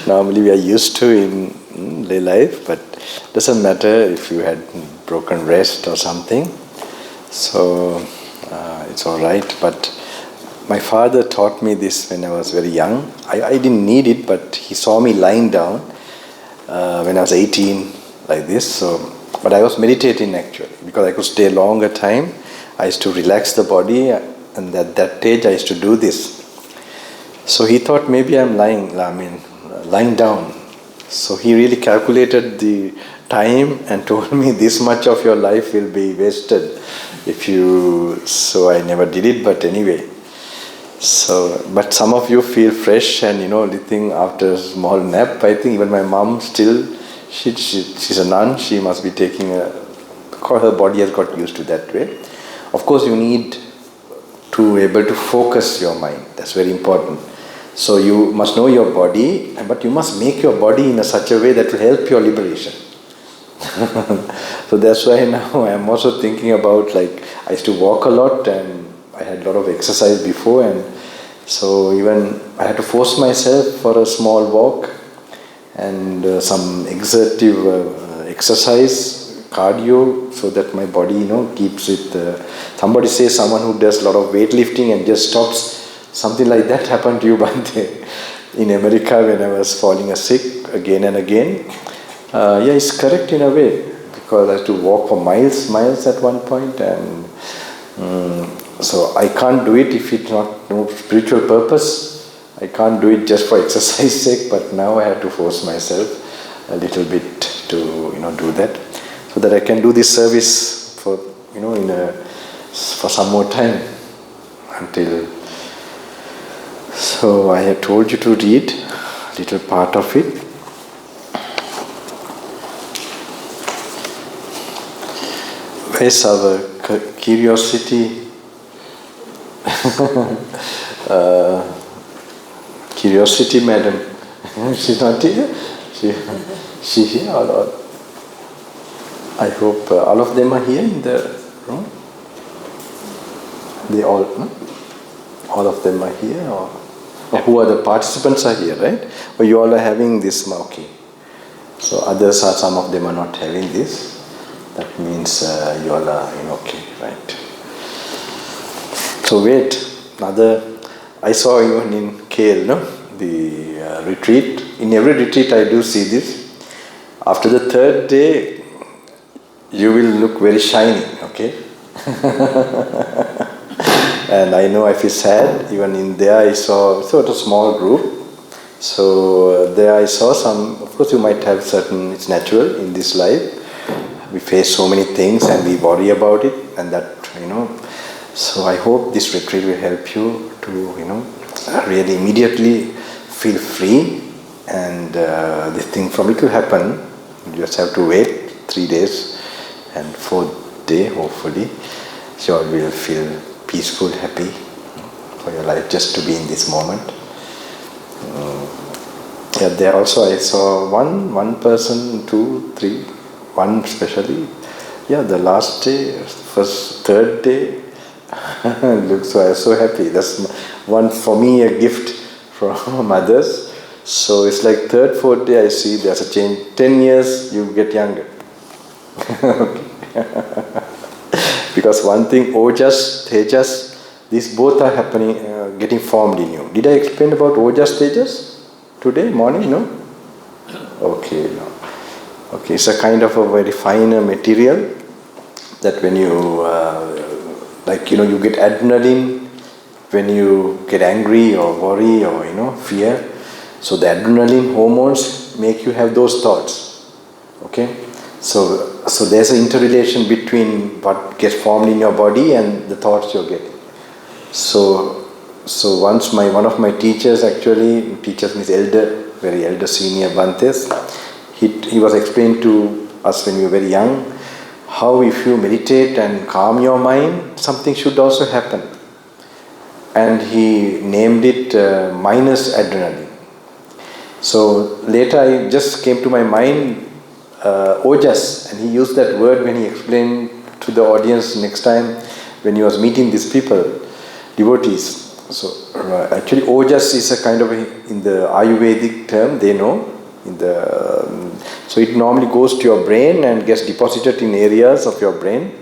Normally we are used to in lay life, but doesn't matter if you had broken rest or something. So it's all right. But my father taught me this when I was very young. I didn't need it, but he saw me lying down when I was 18, like this. But I was meditating actually, because I could stay longer time. I used to relax the body, and at that age I used to do this. So he thought maybe I'm lying down. So he really calculated the time and told me this much of your life will be wasted if you... So I never did it, but anyway. But some of you feel fresh and little after a small nap. I think even my mom still, she's a nun, she must be taking because her body has got used to that way. Of course you need to able to focus your mind, that's very important. So you must know your body, but you must make your body in such a way that will help your liberation. So that's why now I'm also thinking about, I used to walk a lot and I had a lot of exercise before, and so even I had to force myself for a small walk and some exertive exercise, cardio, so that my body keeps it. Somebody says someone who does a lot of weightlifting and just stops. Something like that happened to you one day in America when I was falling sick again and again. Yeah, it's correct in a way, because I had to walk for miles at one point, and so I can't do it if it's not no spiritual purpose. I can't do it just for exercise sake, but now I have to force myself a little bit to do that, so that I can do this service for for some more time until. So I have told you to read a little part of it. Where's our curiosity? Curiosity, madam. She's not here? She here or not? I hope all of them are here in the room. They all, no? All of them are here, or who are the participants are here, right? Or you all are having this, okay. So others are, some of them are not having this. That means you all are okay, right? So wait, I saw even in KL, the retreat. In every retreat I do see this. After the third day, you will look very shiny, okay? And I know I feel sad. Even in there I saw, so it's a small group. So there I saw some, of course you might have certain, it's natural in this life. We face so many things and we worry about it, and that, So I hope this retreat will help you to, really immediately feel free, and this thing from it will happen. You just have to wait 3 days, and 4th day, hopefully, you all will feel peaceful, happy for your life, just to be in this moment. Yeah, there also I saw one person, 2, 3, one especially. Yeah, the last day, third day, looks so I was so happy. That's one for me, a gift from others. So it's like 3rd, 4th day I see there's a change. 10 years you get younger. Because one thing, Ojas, Tejas, these both are happening, getting formed in you. Did I explain about Ojas, Tejas today morning? No? Okay, no. Okay, it's a kind of a very finer material that when you, you get adrenaline when you get angry or worry or, fear. So the adrenaline hormones make you have those thoughts. Okay? So there's an interrelation between what gets formed in your body and the thoughts you're getting. So once one of my teachers actually, teachers means elder, very elder senior Bhantes, he was explained to us when we were very young, how if you meditate and calm your mind, something should also happen. And he named it minus adrenaline. So later I just came to my mind ojas, and he used that word when he explained to the audience next time when he was meeting these people, devotees. So actually ojas is a kind of in the Ayurvedic term, they know. So it normally goes to your brain and gets deposited in areas of your brain,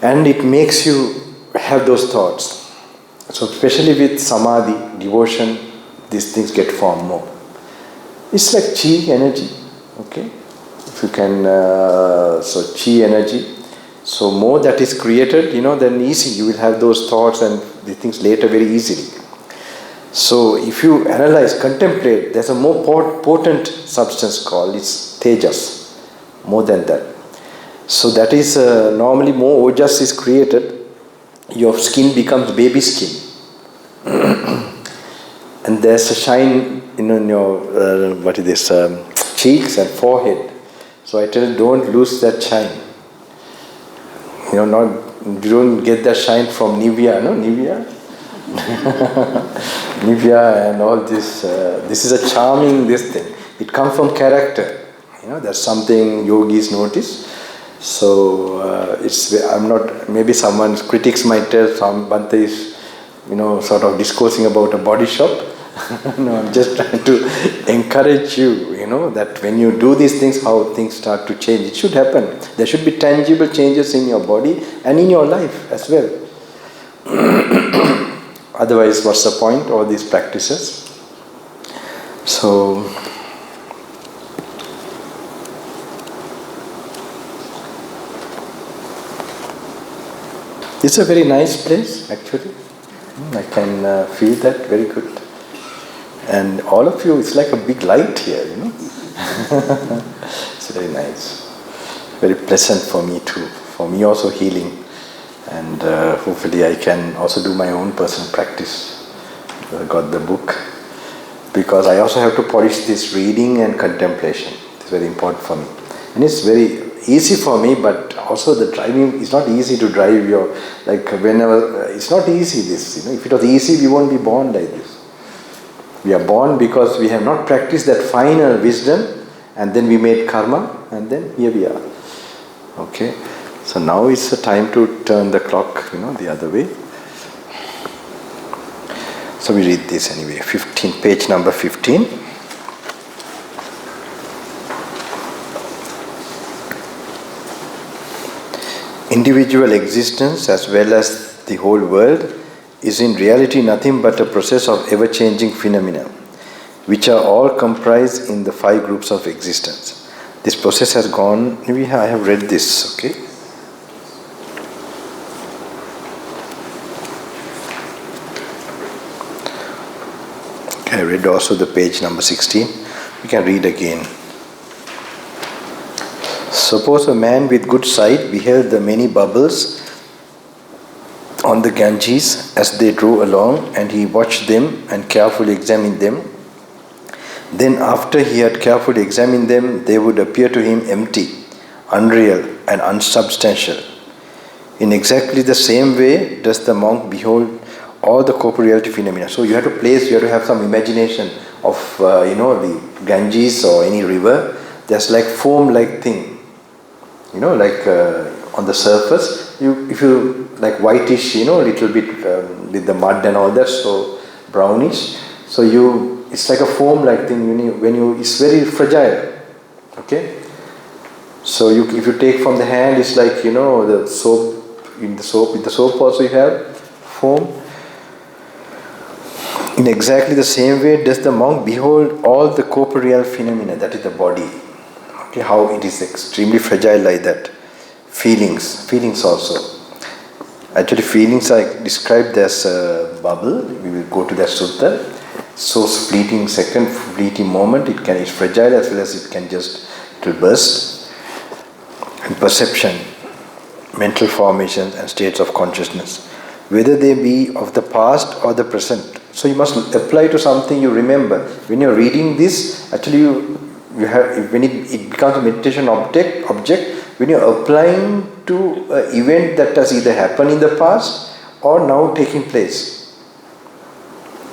and it makes you have those thoughts. So especially with samadhi, devotion, these things get formed more. It's like chi energy, okay? If you can, so chi energy. So more that is created, then easy. You will have those thoughts and the things later very easily. So if you analyze, contemplate, there's a more potent substance called, it's tejas, more than that. So that is normally more ojas is created, your skin becomes baby skin. And there's a shine in your, cheeks and forehead. So I tell you, don't lose that shine. You don't get that shine from Nivea, no? Nivea? Nivea and all this. This is a charming thing. It comes from character. That's something yogis notice. So I'm not. Maybe someone's critics might tell some Bhante is, sort of discoursing about a body shop. No, I'm just trying to encourage you. That when you do these things, how things start to change. It should happen. There should be tangible changes in your body and in your life as well. Otherwise, what's the point? All these practices. So, it's a very nice place, actually. I can feel that very good. And all of you, it's like a big light here, It's very nice. Very pleasant for me too. For me also healing. And hopefully I can also do my own personal practice. I got the book. Because I also have to polish this reading and contemplation. It's very important for me. And it's very easy for me, but also the driving, it's not easy to drive it's not easy this, If it was easy, we won't be born like this. We are born because we have not practiced that final wisdom, and then we made karma, and then here we are. Okay? So now it's the time to turn the clock, the other way. So we read this anyway, page number 15. Individual existence as well as the whole world is in reality nothing but a process of ever-changing phenomena, which are all comprised in the 5 groups of existence. This process has gone, I have read this, okay? I read also the page number 16. We can read again. Suppose a man with good sight beheld the many bubbles on the Ganges as they drove along, and he watched them and carefully examined them. Then after he had carefully examined them, they would appear to him empty, unreal and unsubstantial. In exactly the same way does the monk behold all the corporeality phenomena. So you have to have some imagination of, the Ganges or any river. There's like foam-like thing, on the surface. If you like whitish, little bit with the mud and all that, so brownish. So it's like a foam-like thing. It's very fragile. Okay. So if you take from the hand, it's like the soap. With the soap also you have foam. In exactly the same way does the monk behold all the corporeal phenomena, that is the body. Okay, how it is extremely fragile like that. Feelings also. Actually, feelings are described as a bubble. We will go to that sutta. So fleeting moment, it's fragile as well as it will burst. And perception, mental formations and states of consciousness, whether they be of the past or the present. So you must apply to something you remember. When you're reading this, actually you have, when it becomes a meditation object, when you're applying to an event that has either happened in the past or now taking place.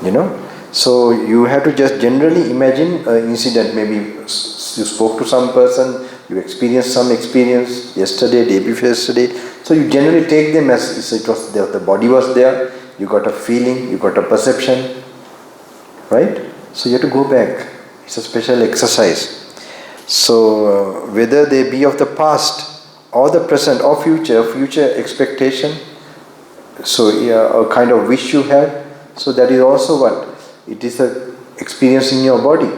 You know? So you have to just generally imagine an incident. Maybe you spoke to some person, you experienced some experience yesterday, day before yesterday. So you generally take them as it was there, the body was there, you got a feeling, you got a perception, right? So you have to go back. It's a special exercise. So whether they be of the past or the present or future expectation, so a kind of wish you have, so that is also what? It is a experience in your body,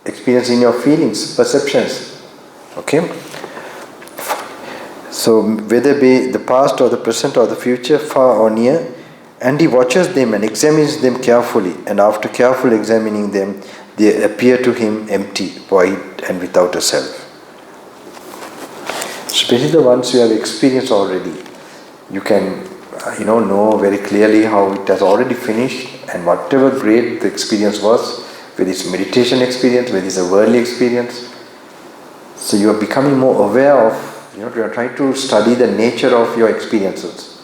experience in your feelings, perceptions. Okay? So whether be the past or the present or the future, far or near, and he watches them and examines them carefully, and after careful examining them, they appear to him empty, void, and without a self. Especially the ones you have experienced already, you can know very clearly how it has already finished, and whatever great the experience was, whether it's meditation experience, whether it's a worldly experience, so you are becoming more aware of, you are trying to study the nature of your experiences.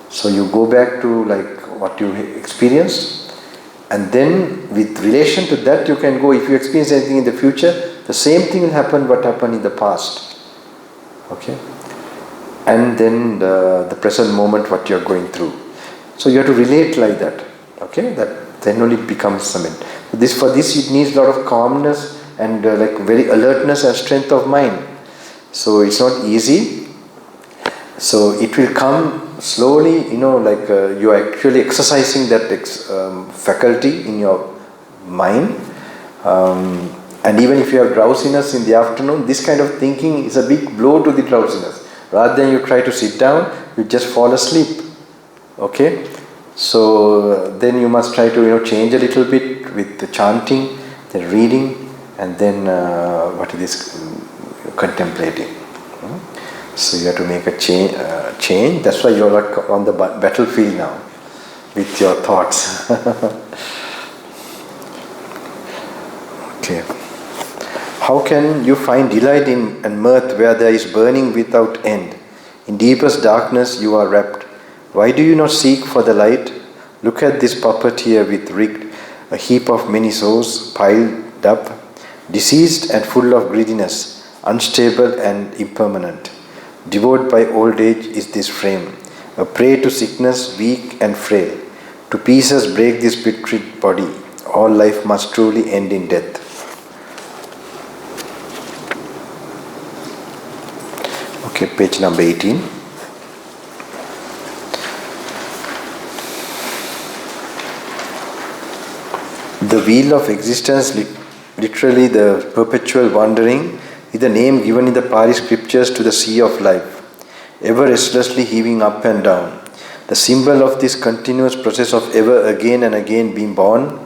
So you go back to like what you experienced, and then with relation to that you can go, if you experience anything in the future, the same thing will happen what happened in the past. Okay? And then the present moment what you are going through. So you have to relate like that. Okay? That then only becomes something. For this it needs a lot of calmness and like very alertness and strength of mind. So it's not easy. So it will come slowly, like you are actually exercising that faculty in your mind. And even if you have drowsiness in the afternoon, this kind of thinking is a big blow to the drowsiness. Rather than you try to sit down, you just fall asleep. Okay? So then you must try to change a little bit with the chanting, then reading, and then contemplating. So you have to make a change. That's why you're like on the battlefield now with your thoughts. Okay. How can you find delight in and mirth where there is burning without end? In deepest darkness you are wrapped. Why do you not seek for the light? Look at this puppet here with rigged, a heap of many souls piled up, diseased and full of greediness, unstable and impermanent. Devoured by old age is this frame, a prey to sickness, weak and frail. To pieces break this putrid body. All life must truly end in death. Okay, page number 18. The wheel of existence, literally the perpetual wandering, is the name given in the Pali scriptures to the sea of life, ever restlessly heaving up and down. The symbol of this continuous process of ever again and again being born,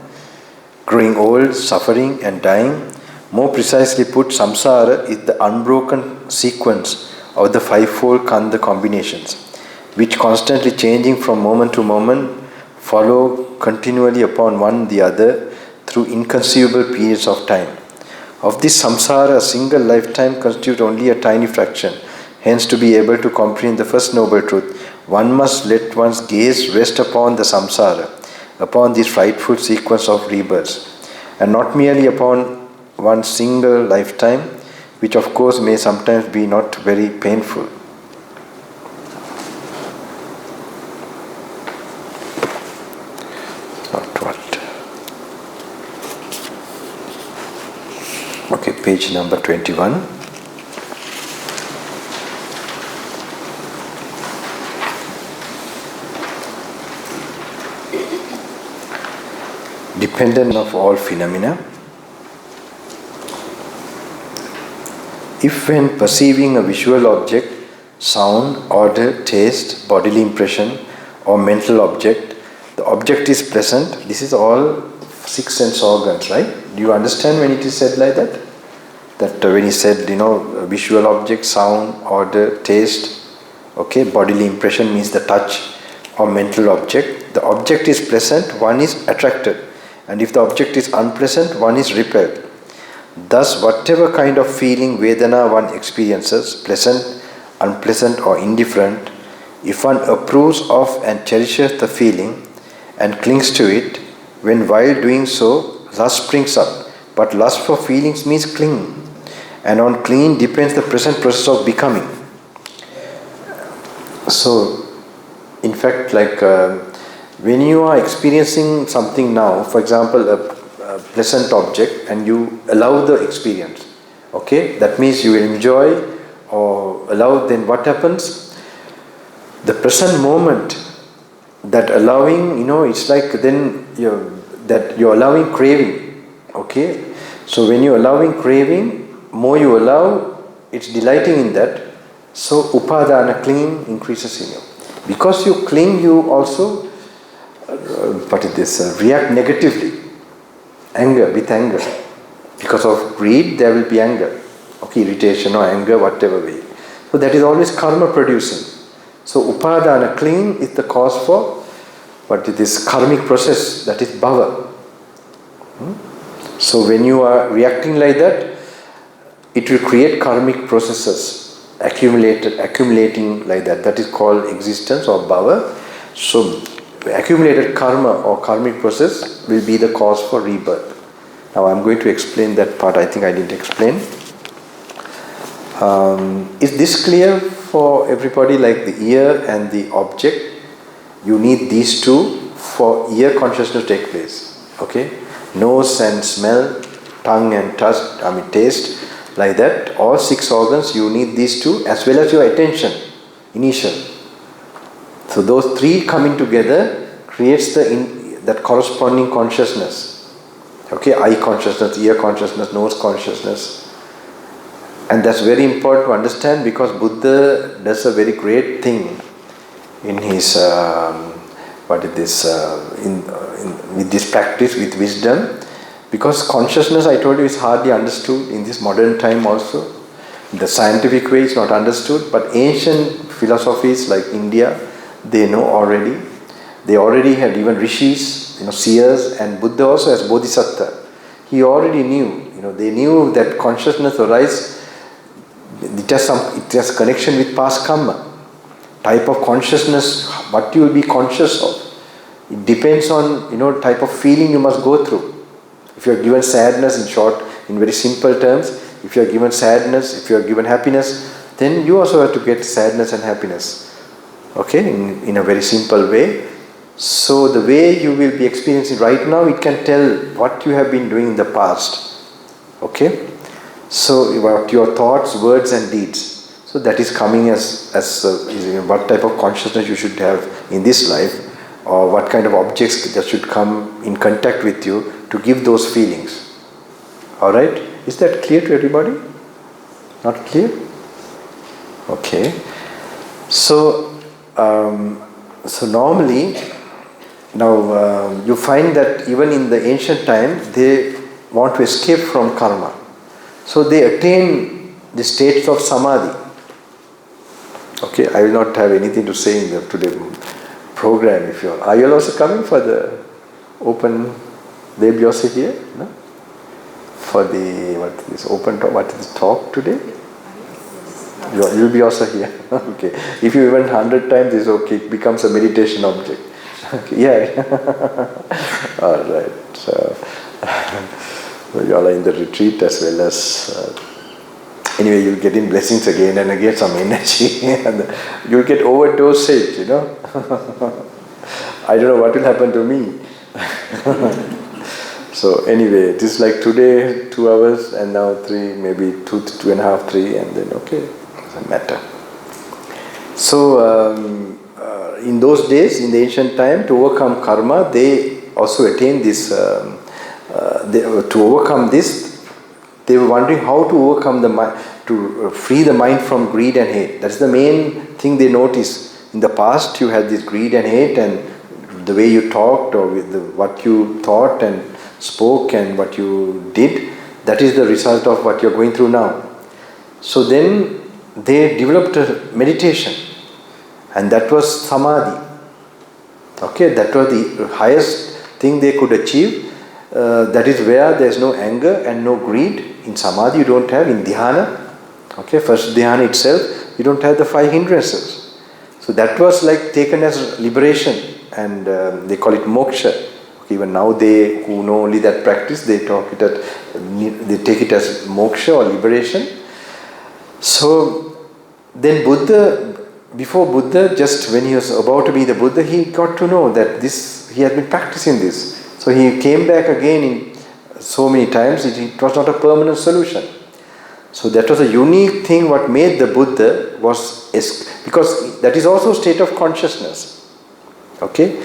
growing old, suffering and dying. More precisely put, samsara is the unbroken sequence of the fivefold khandha combinations, which constantly changing from moment to moment, follow continually upon one the other through inconceivable periods of time. Of this samsara, a single lifetime constitutes only a tiny fraction. Hence, to be able to comprehend the first noble truth, one must let one's gaze rest upon the samsara, upon this frightful sequence of rebirths, and not merely upon one single lifetime, which of course may sometimes be not very painful. Okay, page number 21. Dependent of all phenomena. If when perceiving a visual object, sound, odor, taste, bodily impression, or mental object, the object is pleasant, this is all six sense organs, right? Do you understand when it is said like that? That when he said, visual object, sound, odor, taste, okay, bodily impression means the touch or mental object. The object is pleasant, one is attracted. And if the object is unpleasant, one is repelled. Thus, whatever kind of feeling, Vedana, one experiences, pleasant, unpleasant or indifferent, if one approves of and cherishes the feeling and clings to it, when while doing so, lust springs up. But lust for feelings means clinging, and on clinging depends the present process of becoming. So, in fact, when you are experiencing something now, for example, a pleasant object, and you allow the experience, okay, that means you will enjoy or allow, then what happens? The present moment, that allowing, it's like then you're allowing craving, okay? So when you're allowing craving, more you allow, it's delighting in that, so upadana, clinging, increases in you. Because you cling, you also react negatively. With anger. Because of greed, there will be anger. Okay, irritation or anger, whatever way. So that is always karma producing. So upadana, clinging, is the cause for this karmic process, that is bhava. So when you are reacting like that, it will create karmic processes, accumulating like that. That is called existence or bhava. So accumulated karma or karmic process will be the cause for rebirth. Now I'm going to explain that part. I think I didn't explain. Is this clear for everybody, like the ear and the object? You need these two for ear consciousness to take place. Okay? Nose and smell, tongue and taste, like that. All 6 organs, you need these two, as well as your attention, initial. So those 3 coming together creates that corresponding consciousness. Okay, eye consciousness, ear consciousness, nose consciousness. And that's very important to understand, because Buddha does a very great thing in his, with this practice, with wisdom. Because consciousness, I told you, is hardly understood in this modern time also. The scientific way is not understood, but ancient philosophies like India, they know already. They already had even rishis, seers, and Buddha also as bodhisattva. He already knew, they knew that consciousness arises. It has connection with past karma. Type of consciousness, what you will be conscious of. It depends on, type of feeling you must go through. If you are given sadness, in short, in very simple terms, if you are given sadness, if you are given happiness, then you also have to get sadness and happiness. Okay, in a very simple way. So the way you will be experiencing right now, it can tell what you have been doing in the past. Okay? So what your thoughts, words and deeds. So that is coming as what type of consciousness you should have in this life, or what kind of objects that should come in contact with you to give those feelings. Alright? Is that clear to everybody? Not clear? Okay. So normally, now you find that even in the ancient time, they want to escape from karma. So they attain the states of samadhi. Okay, I will not have anything to say in the today program. If you are you also coming for the open? They be also here, no? For the open talk. What is the talk today? You'll be also here. Okay. If you even 100 times, it's okay. It becomes a meditation object. Okay. Yeah. All right. So you all are in the retreat as well as. Anyway, you'll get in blessings again and again, some energy, and you'll get overdosage. I don't know what will happen to me. So anyway, it is like today 2 hours, and now 3, maybe 2.5, 3, and then okay. Doesn't matter. So in those days, in the ancient time, to overcome karma, they also attained this. To overcome this, they were wondering how to overcome the mind, to free the mind from greed and hate. That's the main thing they noticed. In the past, you had this greed and hate, and the way you talked, or what you thought and spoke, and what you did. That is the result of what you're going through now. So then they developed a meditation, and that was samadhi. Okay, that was the highest thing they could achieve. That is where there is no anger and no greed, In Samadhi you don't have, in Dhyana, okay, first Dhyana itself, you don't have the 5 hindrances. So that was like taken as liberation, and they call it moksha. Okay, even now they who know only that practice, they take it as moksha or liberation. So then Buddha, before Buddha, just when he was about to be the Buddha, he got to know that he had been practicing this. So he came back again in so many times. It was not a permanent solution. So that was a unique thing. What made the Buddha because that is also a state of consciousness. Okay,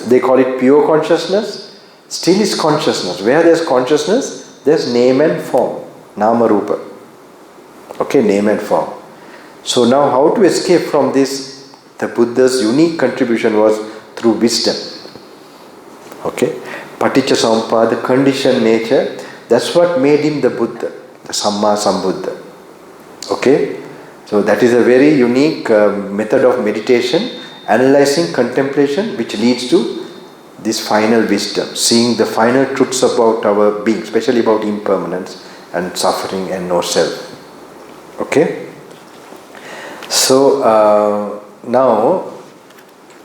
they call it pure consciousness. Still is consciousness. Where there's consciousness, there's name and form, nama rupa. Okay, name and form. So now how to escape from this? The Buddha's unique contribution was through wisdom. Okay, Paticca Samuppada, conditioned nature, that's what made him the Buddha, the Samma Sambuddha. Okay, so that is a very unique method of meditation, analyzing contemplation, which leads to this final wisdom, seeing the final truths about our being, especially about impermanence and suffering and no self. Okay, so now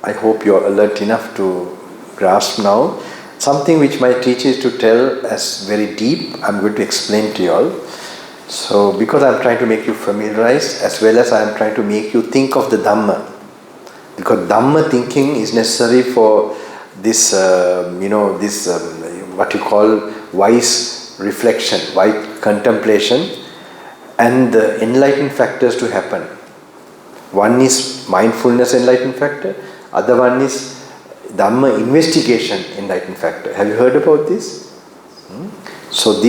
I hope you are alert enough to grasp now something which my teacher is to tell as very deep. I'm going to explain to you all. So because I'm trying to make you familiarized, as well as I'm trying to make you think of the Dhamma, because Dhamma thinking is necessary for this what you call wise reflection, wise contemplation, and the enlightened factors to happen. One is mindfulness enlightened factor, other one is Dhamma investigation enlightened factor. Have you heard about this? So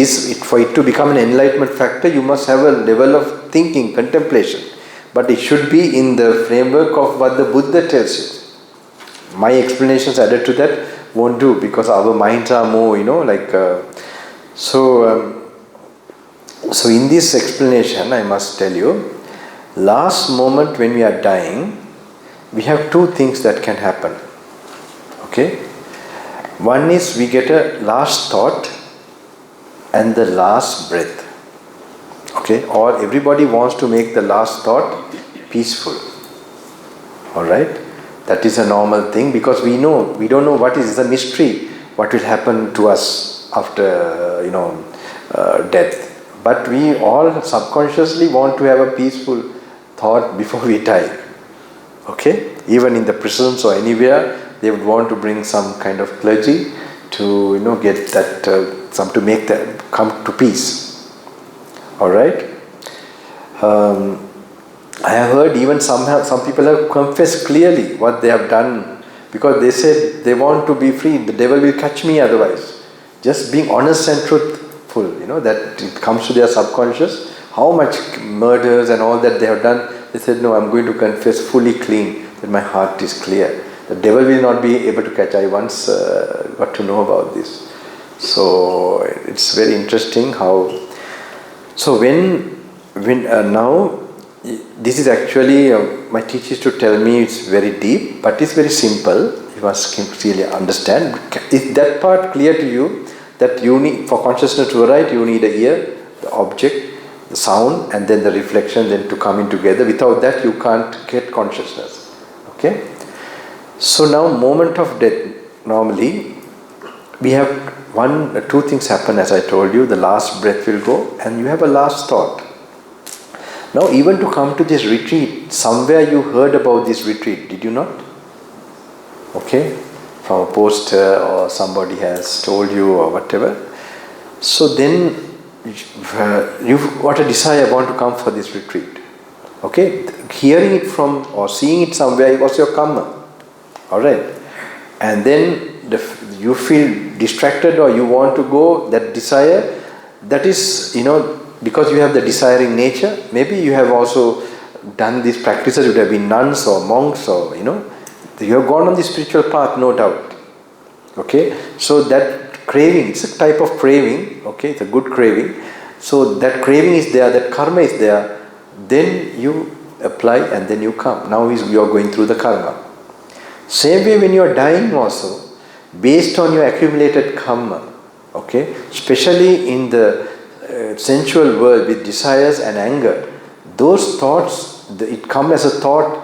for it to become an enlightenment factor, you must have a level of thinking, contemplation. But it should be in the framework of what the Buddha tells you. My explanations added to that won't do, because our minds are more, So in this explanation, I must tell you, last moment when we are dying, we have 2 things that can happen. Okay? One is we get a last thought and the last breath. Okay? Or everybody wants to make the last thought peaceful. Alright? That is a normal thing, because we don't know what is a mystery, what will happen to us after, death. But we all subconsciously want to have a peaceful thought before we die. Okay? Even in the prisons or anywhere, they would want to bring some kind of clergy to, get that, to make that come to peace. Alright? I have heard even some people have confessed clearly what they have done, because they said they want to be free. The devil will catch me otherwise. Just being honest and truthful, that it comes to their subconscious, how much murders and all that they have done. They said, no, I'm going to confess fully clean, that my heart is clear. The devil will not be able to catch. I once got to know about this. So it's very interesting how. So now, this is actually my teachers to tell me it's very deep, but it's very simple. You must really understand. Is that part clear to you? That you need, for consciousness to arise, you need a ear, the object, the sound, and then the reflection, then to come in together. Without that, you can't get consciousness. Okay? So now, moment of death, normally, we have 2 things happen, as I told you. The last breath will go, and you have a last thought. Now, even to come to this retreat, somewhere you heard about this retreat, did you not? Okay? From a poster, or somebody has told you, or whatever. So then, you've got a desire, want to come for this retreat. Okay? Hearing it from, or seeing it somewhere, was your karma. Alright? And then you feel distracted, or you want to go, that desire, that is, because you have the desiring nature. Maybe you have also done these practices, you would have been nuns or monks, or, you have gone on the spiritual path, no doubt. Okay? So that craving, it's a type of craving, okay? It's a good craving. So that craving is there, that karma is there, then you apply and then you come. Now you are going through the karma. Same way when you are dying also, based on your accumulated karma, okay? Especially in the sensual world with desires and anger, those thoughts, it comes as a thought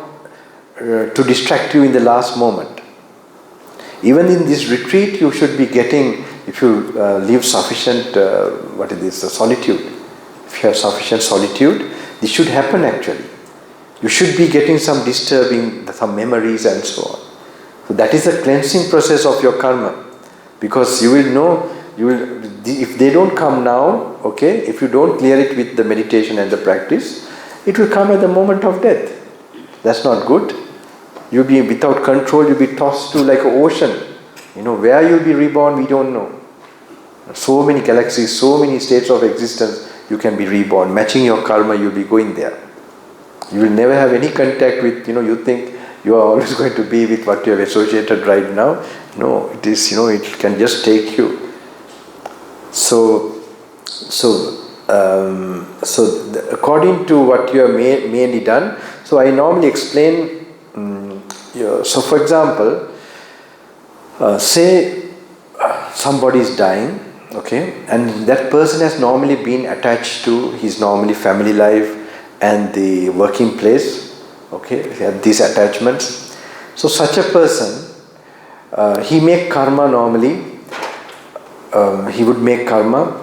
to distract you in the last moment. Even in this retreat, you should be getting, if you live sufficient, solitude. If you have sufficient solitude, this should happen actually. You should be getting some disturbing, some memories and so on. So that is the cleansing process of your karma. Because you will know, if they don't come now, okay, if you don't clear it with the meditation and the practice, it will come at the moment of death. That's not good. You'll be without control, you'll be tossed to like an ocean. Where you'll be reborn, we don't know. So many galaxies, so many states of existence, you can be reborn. Matching your karma, you'll be going there. You will never have any contact with, you think you are always going to be with what you have associated right now. No, it is, it can just take you. So according to what you have mainly done, so I normally explain, so for example, say somebody is dying, okay, and that person has normally been attached to his normally family life and the working place, okay, he had these attachments. So such a person, he make karma normally, he would make karma,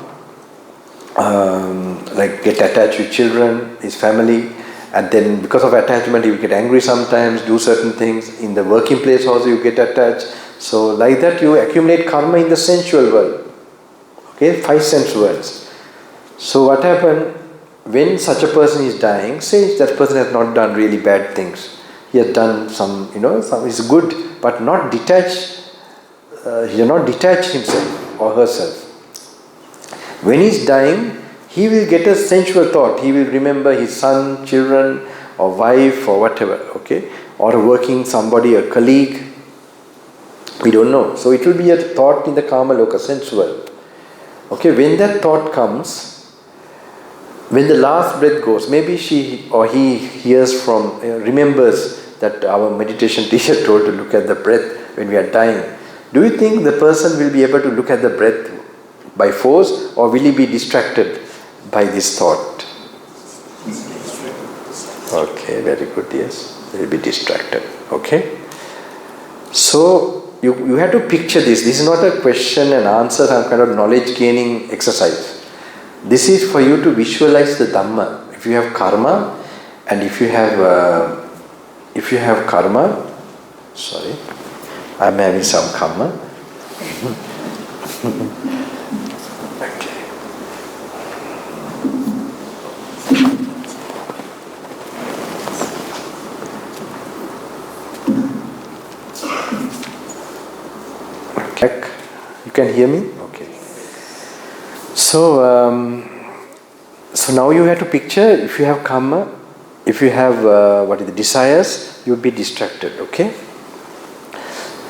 like get attached with children, his family, and then because of attachment he will get angry sometimes, do certain things. In the working place also you get attached. So like that you accumulate karma in the sensual world. Okay, 5 sense worlds. So what happened when such a person is dying, say that person has not done really bad things. He has done some, some is good, but not detached, he has not detached himself or herself. When he is dying, he will get a sensual thought. He will remember his son, children, or wife, or whatever, okay? Or a working somebody, a colleague. We don't know. So it will be a thought in the Kama Loka, sense world. Okay, when that thought comes, when the last breath goes, maybe she or he hears from, remembers that our meditation teacher told to look at the breath when we are dying. Do you think the person will be able to look at the breath by force, or will he be distracted by this thought? Okay, very good, yes. They will be distracted, okay? So, you have to picture this. This is not a question and answer, some kind of knowledge gaining exercise. This is for you to visualize the Dhamma. If you have karma, and if you have karma, sorry, I'm having some karma. Okay. You can hear me? Okay. So now you have to picture, if you have karma, if you have the desires, you will be distracted, okay?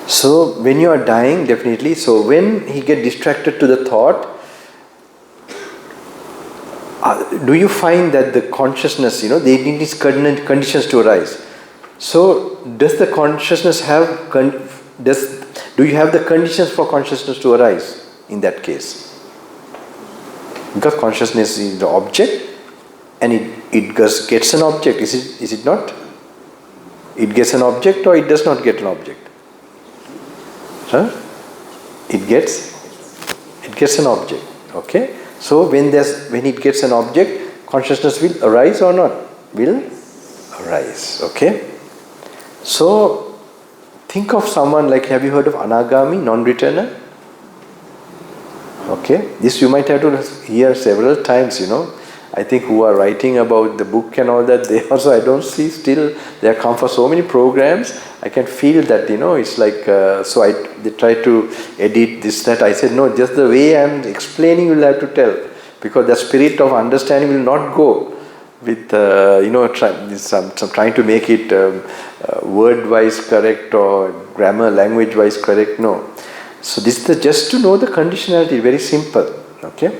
So when you are dying, definitely, so when he get distracted to the thought, do you find that the consciousness, they need these conditions to arise? So does the consciousness have, do you have the conditions for consciousness to arise in that case? Because consciousness is the object, and it gets an object, is it not? It gets an object or it does not get an object? Huh? It gets an object, okay? So when it gets an object, consciousness will arise or not? Will arise, okay? So think of someone like, have you heard of Anagami, non-returner? Okay, this you might have to hear several times, I think who are writing about the book and all that, they also, I don't see still, they have come for so many programs, I can feel that, it's like, they try to edit this, that. I said, no, just the way I'm explaining you'll have to tell, because the spirit of understanding will not go with, trying to make it word-wise correct or grammar, language-wise correct, no. So this is just to know the conditionality, very simple, okay?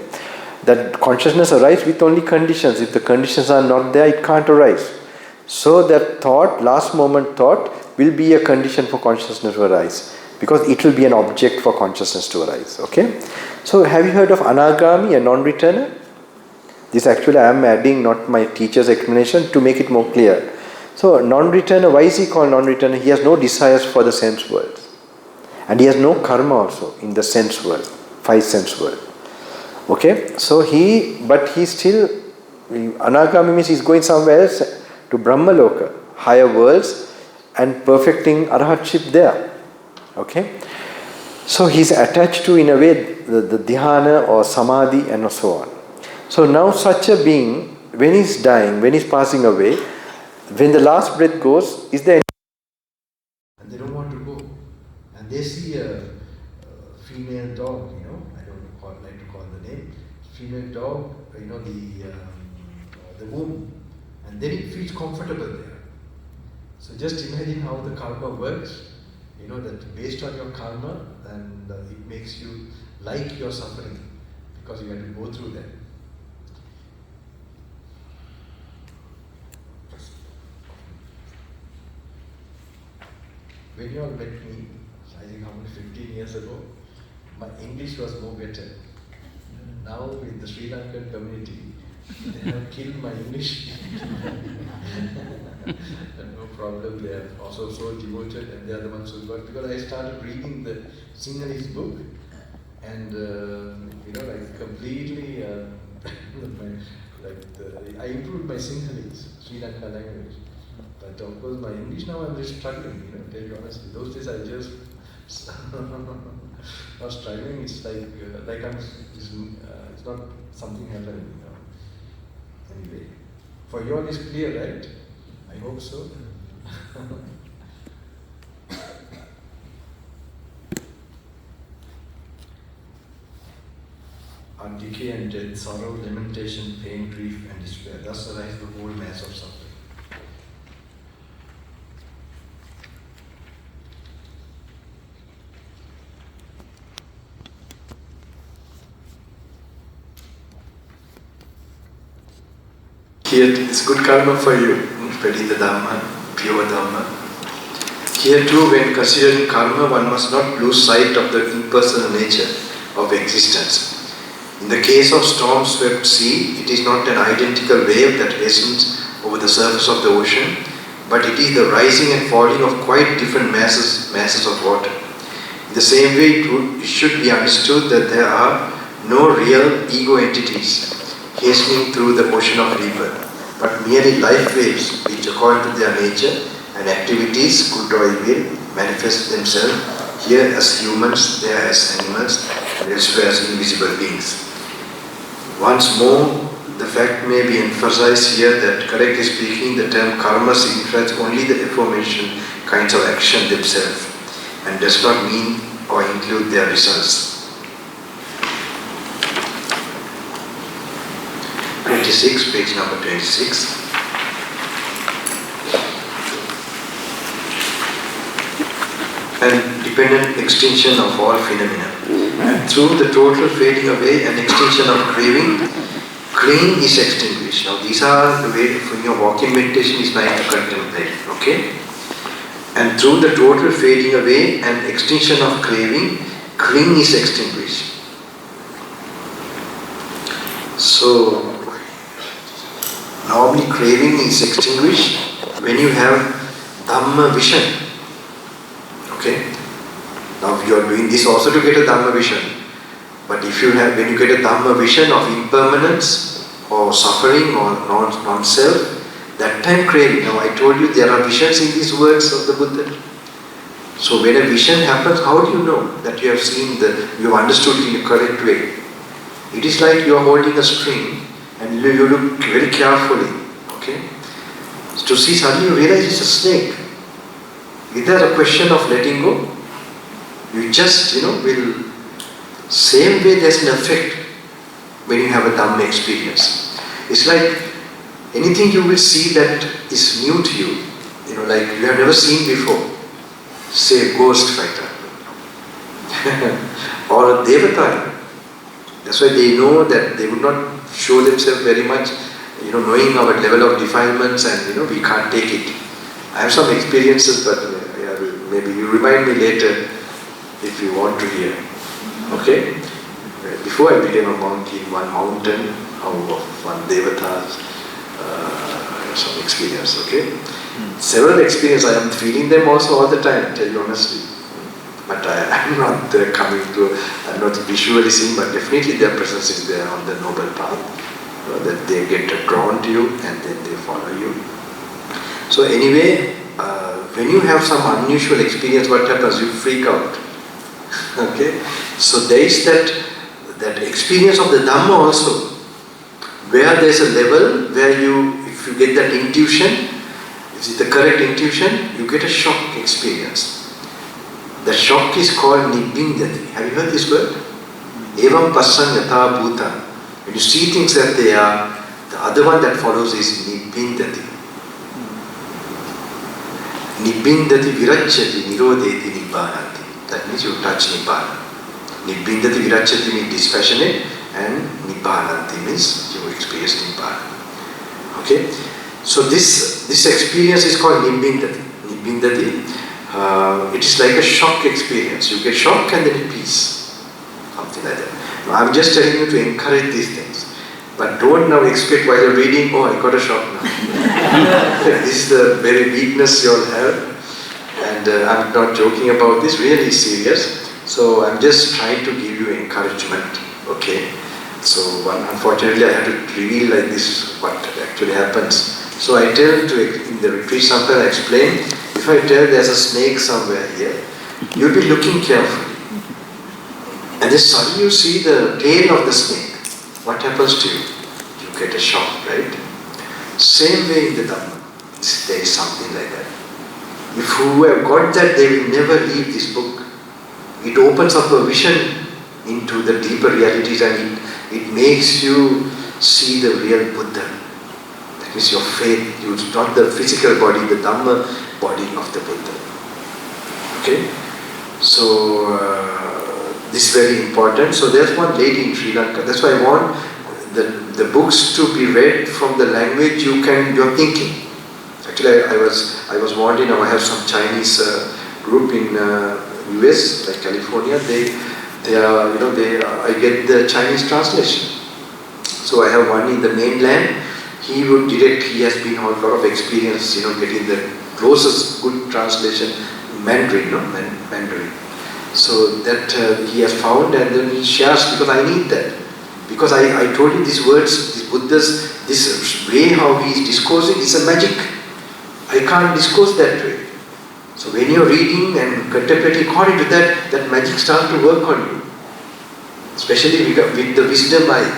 That consciousness arises with only conditions. If the conditions are not there, it can't arise. So that thought, last moment thought, will be a condition for consciousness to arise, because it will be an object for consciousness to arise, okay? So have you heard of Anagami, a non-returner? This actually I am adding, not my teacher's explanation, to make it more clear. So non-returner, why is he called non-returner? He has no desires for the sense world. And he has no karma also in the sense world, 5 sense world. Okay, so but he still, Anagami means he's going somewhere else to Brahmaloka, higher worlds, and perfecting Arhatship there. Okay, so he's attached to, in a way, the dhyana or samadhi and so on. So now such a being, when he's dying, when he's passing away, when the last breath goes, is there any... And they don't want to go. And they see a female dog, I don't like to call the name, female dog, the womb, and then it feels comfortable there. So just imagine how the karma works, that based on your karma, and it makes you like your suffering, because you have to go through that. When you all met me, I think how many, 15 years ago, my English was more better. Now with the Sri Lankan community, they have killed my English. No problem, they are also so devoted, and they are the ones who got, because I started reading the Sinhalese book, and completely, I improved my Sinhalese, Sri Lanka language. But of course, my English now I'm just struggling, tell you honestly. Those days I just was struggling. It's like it's not something happening, Anyway, for you all is clear, right? I hope so. On decay and death, sorrow, lamentation, pain, grief, and despair. Thus arise the whole mass of suffering. Here, it's good karma for you, study the Dhamma, pure Dhamma. Here too, when considering karma, one must not lose sight of the impersonal nature of existence. In the case of storm-swept sea, it is not an identical wave that racens over the surface of the ocean, but it is the rising and falling of quite different masses of water. In the same way, it should be understood that there are no real ego entities hastening through the ocean of rebirth, but merely life waves which, according to their nature and activities, good or evil, manifest themselves here as humans, there as animals, and elsewhere as invisible beings. Once more, the fact may be emphasized here that, correctly speaking, the term karma signifies only the aforementioned kinds of action themselves, and does not mean or include their results. 26, page number 26. And dependent extinction of all phenomena. And through the total fading away and extinction of craving, clinging is extinguished. Now these are the way when your walking meditation is like to contemplate. Okay? And through the total fading away and extinction of craving, clinging is extinguished. So normally craving is extinguished when you have Dhamma vision. Okay? Now you are doing this also to get a Dhamma vision. But if you have, when you get a Dhamma vision of impermanence or suffering or non-self, that time craving. Now I told you there are visions in these words of the Buddha. So when a vision happens, how do you know that you have seen you have understood it in a correct way? It is like you are holding a string and you look very carefully, okay? To see, suddenly you realize it's a snake. Is there a question of letting go? You just, will, same way there's an effect when you have a Dhamma experience. It's like anything you will see that is new to you, like you have never seen before. Say a ghost fighter or a Devata. That's why they know that they would not show themselves very much, knowing our level of defilements, and we can't take it. I have some experiences, but maybe you remind me later if you want to hear. Okay? Before I became a monk in one mountain, how one Devata's some experience, okay? Several experience, I am feeling them also all the time, tell you honestly. But I am not coming to, I am not visually seeing, but definitely their presence is there on the noble path. That they get drawn to you and then they follow you. So anyway, when you have some unusual experience, what happens? You freak out. Okay? So there is that experience of the Dhamma also, where there is a level where you, if you get that intuition, is it the correct intuition, you get a shock experience. The shock is called nibbindati. Have you heard this word? Evam passan yatha bhuta. When you see things that they are, the other one that follows is nibbindati. Nibbindati virachyati nirodeti nibbanati. That means you touch nibbana. Nibbindati virachyati means dispassionate, and nibbanati means you experience nibbana. Okay? So this experience is called nibbindati. Nibbindati, it is like a shock experience. You get shock and then peace. Something like that. Now, I'm just telling you to encourage these things. But don't now expect while you're reading, oh, I got a shock now. This is the very weakness you all have. And I'm not joking about this, really serious. So I'm just trying to give you encouragement. Okay? So unfortunately I have to reveal like this what actually happens. So I tell in the retreat sometimes I explain, if I tell there's a snake somewhere here, you'll be looking carefully. And then suddenly you see the tail of the snake. What happens to you? You get a shock, right? Same way in the Dhamma. There is something like that. If who have got that, they will never leave this book. It opens up a vision into the deeper realities, and it makes you see the real Buddha. That means your faith, not the physical body, the Dhamma body of the Buddha. Okay? So, this is very important. So there's one lady in Sri Lanka. That's why I want the books to be read from the language you're thinking. Actually, I was wanting. Now I have some Chinese group in US, like California. They are, I get the Chinese translation. So I have one in the mainland. He has been a lot of experience, getting the closest good translation, Mandarin, Mandarin. So that he has found, and then he shares, because I need that. Because I told you these words, these Buddhas, this way how he is discoursing is a magic. I can't discourse that way. So when you're reading and contemplating according to that magic starts to work on you. Especially with the wisdom eye,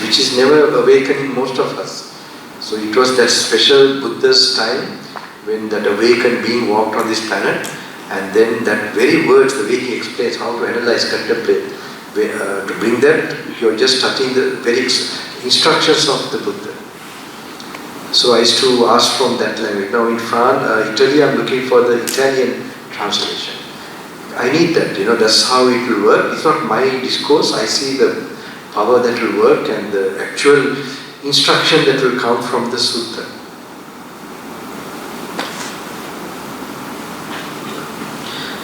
which is never awakening most of us. So it was that special Buddha's time when that awakened being walked on this planet, and then that very words, the way he explains how to analyze, contemplate, to bring that, you're just touching the very instructions of the Buddha. So I used to ask from that language. Now in France, Italy, I'm looking for the Italian translation. I need that, that's how it will work. It's not my discourse. I see the power that will work and the actual instruction that will come from the sutta.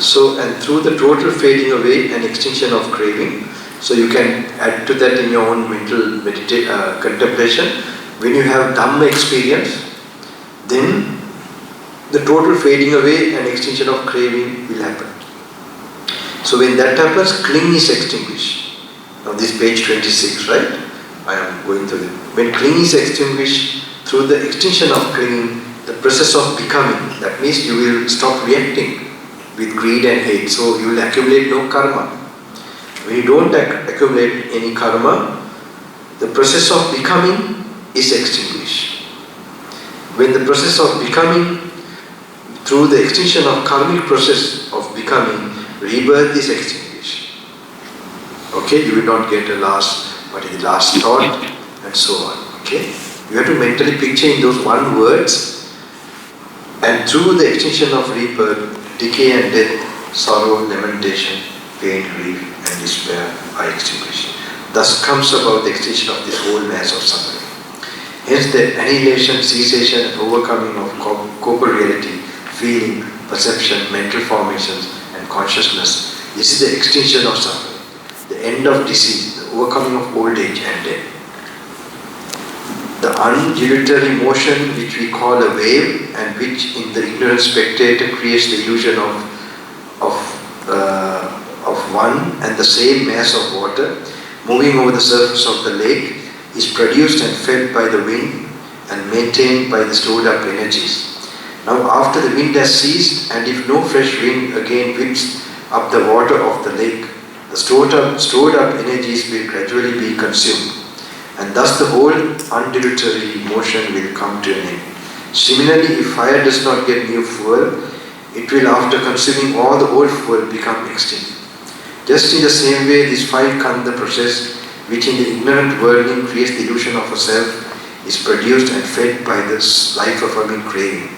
So, and through the total fading away and extinction of craving, so you can add to that in your own mental contemplation. When you have Dhamma experience, then the total fading away and extinction of craving will happen. So when that happens, clinging is extinguished. Now this page 26, right? I am going through it. When clinging is extinguished, through the extinction of clinging, the process of becoming, that means you will stop reacting with greed and hate. So you will accumulate no karma. When you don't accumulate any karma, the process of becoming is extinguished. When the process of becoming, through the extinction of karmic process of becoming, rebirth is extinguished. Okay, you will not get the last thought, and so on. Okay, you have to mentally picture in those one words, and through the extinction of rebirth, decay and death, sorrow, lamentation, pain, grief, and despair are extinguished. Thus comes about the extinction of this whole mass of suffering. Hence the annihilation, cessation, and overcoming of corporeality, feeling, perception, mental formations, and consciousness. This is the extinction of suffering, the end of disease, the overcoming of old age and death. The undulatory motion which we call a wave and which in the ignorant spectator creates the illusion of one and the same mass of water moving over the surface of the lake is produced and fed by the wind and maintained by the stored up energies. Now after the wind has ceased, and if no fresh wind again whips up the water of the lake, the stored up energies will gradually be consumed, and thus the whole undulatory motion will come to an end. Similarly, if fire does not get new fuel, it will after consuming all the old fuel become extinct. Just in the same way, this five khandha process, which in the ignorant worldling creates the illusion of a self, is produced and fed by this life-affirming craving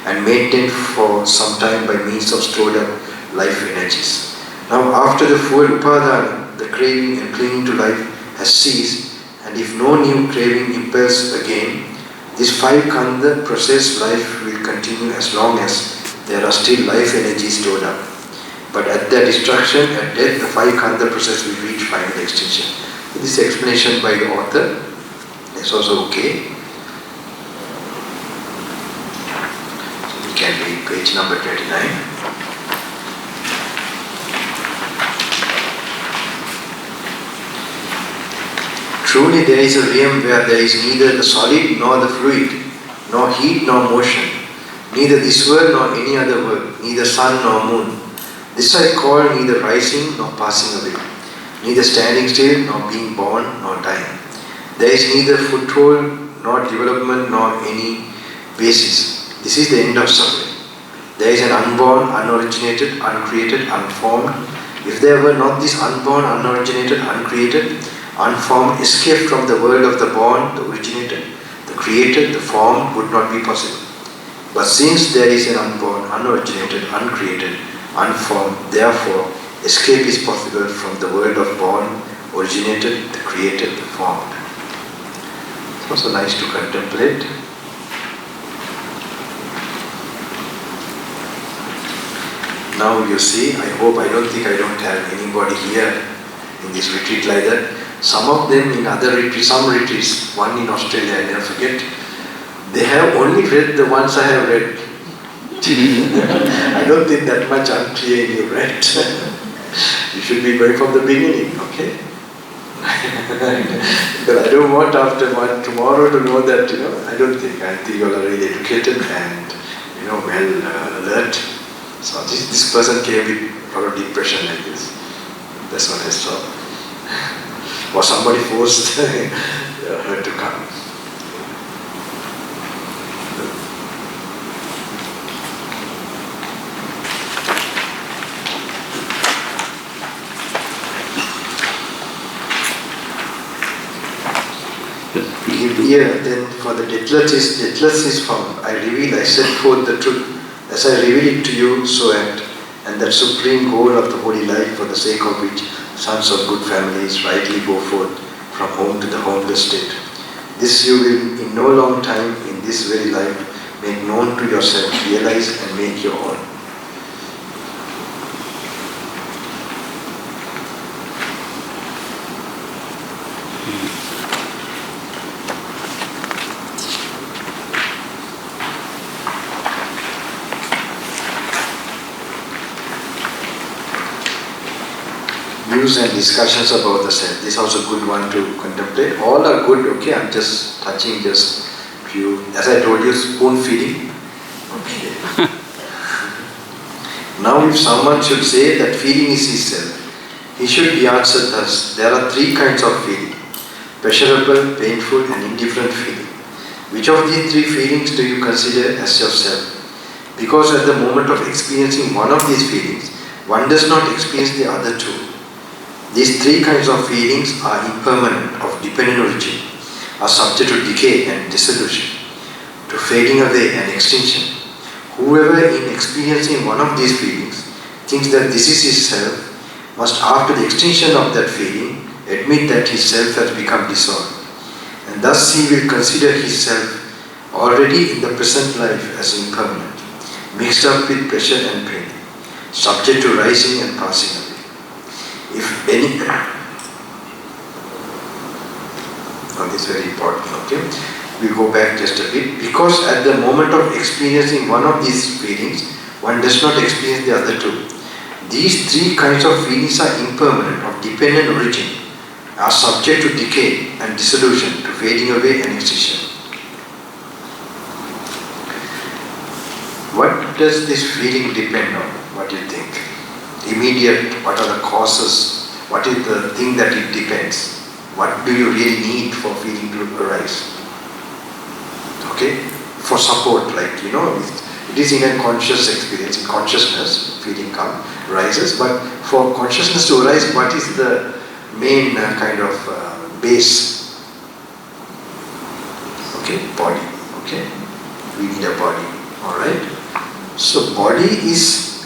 and maintained for some time by means of stored up life energies. Now after the full upadana, the craving and clinging to life has ceased, and if no new craving impels again, this five khandha process life will continue as long as there are still life energies stored up. But at their destruction, at death, the five khandha process will reach final extinction. So this explanation by the author is also okay. So we can read page number 29. Truly there is a realm where there is neither the solid nor the fluid, nor heat nor motion, neither this world nor any other world, neither sun nor moon. This I call neither rising nor passing away, neither standing still nor being born nor dying. There is neither foothold nor development nor any basis. This is the end of suffering. There is an unborn, unoriginated, uncreated, unformed. If there were not this unborn, unoriginated, uncreated, unformed escape from the world of the born, the originated, the created, the formed would not be possible. But since there is an unborn, unoriginated, uncreated, unformed, therefore escape is possible from the world of born, originated, the created, the formed. It's also nice to contemplate. Now you see, I don't think I don't have anybody here in this retreat like that. Some of them in other retreats, some retreats, one in Australia, I never forget, they have only read the ones I have read. I don't think that much unclear in your read. You should be going from the beginning, okay? Because I don't want after tomorrow to know that, I don't think. I think you all are really educated and, well alert. So this person came with probably depression like this. That's what I saw. Or somebody forced her to come. Here then for the deathless is found. I set forth the truth. As I reveal it to you, so act. And that supreme goal of the holy life for the sake of which sons of good families rightly go forth from home to the homeless state. This you will in no long time in this very life make known to yourself, realize and make your own. Views and discussions about the self. This is also a good one to contemplate. All are good, okay? I'm just touching just few. As I told you, spoon feeding. Okay. Now if someone should say that feeling is his self, he should be answered thus. There are three kinds of feeling. Pleasurable, painful and indifferent feeling. Which of these three feelings do you consider as yourself? Because at the moment of experiencing one of these feelings, one does not experience the other two. These three kinds of feelings are impermanent, of dependent origin, are subject to decay and dissolution, to fading away and extinction. Whoever in experiencing one of these feelings thinks that this is his self, must after the extinction of that feeling admit that his self has become dissolved. And thus he will consider his self already in the present life as impermanent, mixed up with pleasure and pain, subject to rising and passing away. If Now this is very important, okay? We go back just a bit. Because at the moment of experiencing one of these feelings, one does not experience the other two. These three kinds of feelings are impermanent, of dependent origin, are subject to decay and dissolution, to fading away and extinction. What does this feeling depend on? What do you think? Immediate, what are the causes? What is the thing that it depends? What do you really need for feeling to arise? Okay? For support, like, it is in a conscious experience, in consciousness, feeling rises, but for consciousness to arise, what is the main kind of base? Okay? Body. Okay? We need a body. Alright? So body is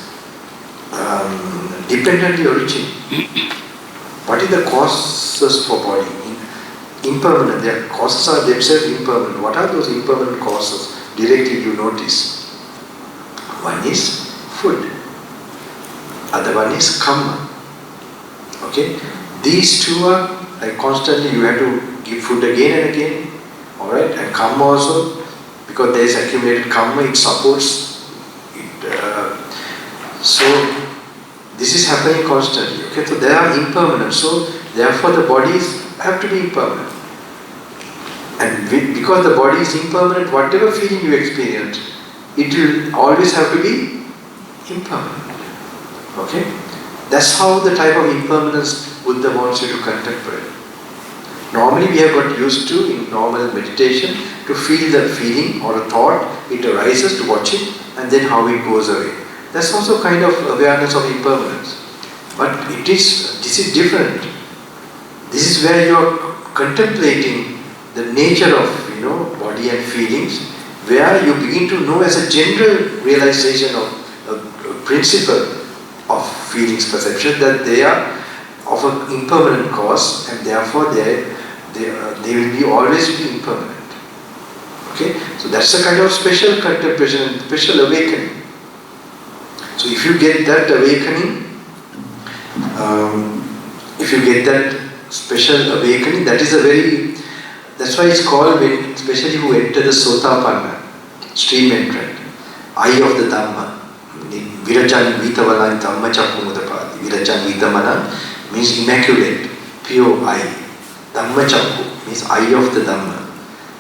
dependently origin. What is the causes for body? Impermanent. Their causes are themselves impermanent. What are those impermanent causes? Directly you notice. One is food. Other one is karma. Okay? These two are like constantly you have to give food again and again. Alright? And karma also, because there is accumulated karma, it supports it. So this is happening constantly. Okay? So they are impermanent. So therefore the bodies have to be impermanent. And because the body is impermanent, whatever feeling you experience, it will always have to be impermanent. Okay? That's how the type of impermanence Buddha wants you to contemplate. Normally we have got used to, in normal meditation, to feel the feeling or a thought, it arises, to watch it, and then how it goes away. That's also kind of awareness of impermanence. But this is different. This is where you are contemplating the nature of body and feelings, where you begin to know as a general realization of a principle of feelings perception that they are of an impermanent cause, and therefore they will be always be impermanent. Okay, so that's a kind of special contemplation and special awakening. So if you get that awakening, if you get that special awakening, that's why it's called, when especially who enter the Sotapanna, stream entrant, eye of the Dhamma. Virajan Vitavala Dhamma Chakkumudapadi. Virajan Vitamana means immaculate, pure eye. Dhamma Chakku means eye of the Dhamma.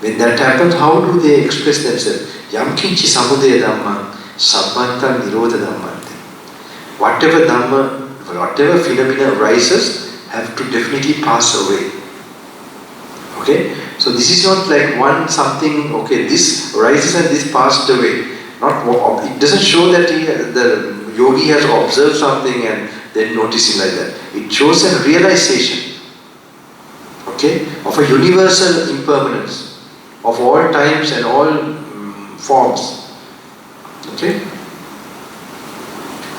When that happens, how do they express themselves? Yamkinchi Samudaya Dhamma, Sabbanta Nirodha Dhamma. Whatever Dhamma, whatever phenomena arises, have to definitely pass away. Okay? So this is not like one something, okay, this arises and this passed away. It doesn't show that the yogi has observed something and then noticing like that. It shows a realization, okay, of a universal impermanence of all times and all forms. Okay?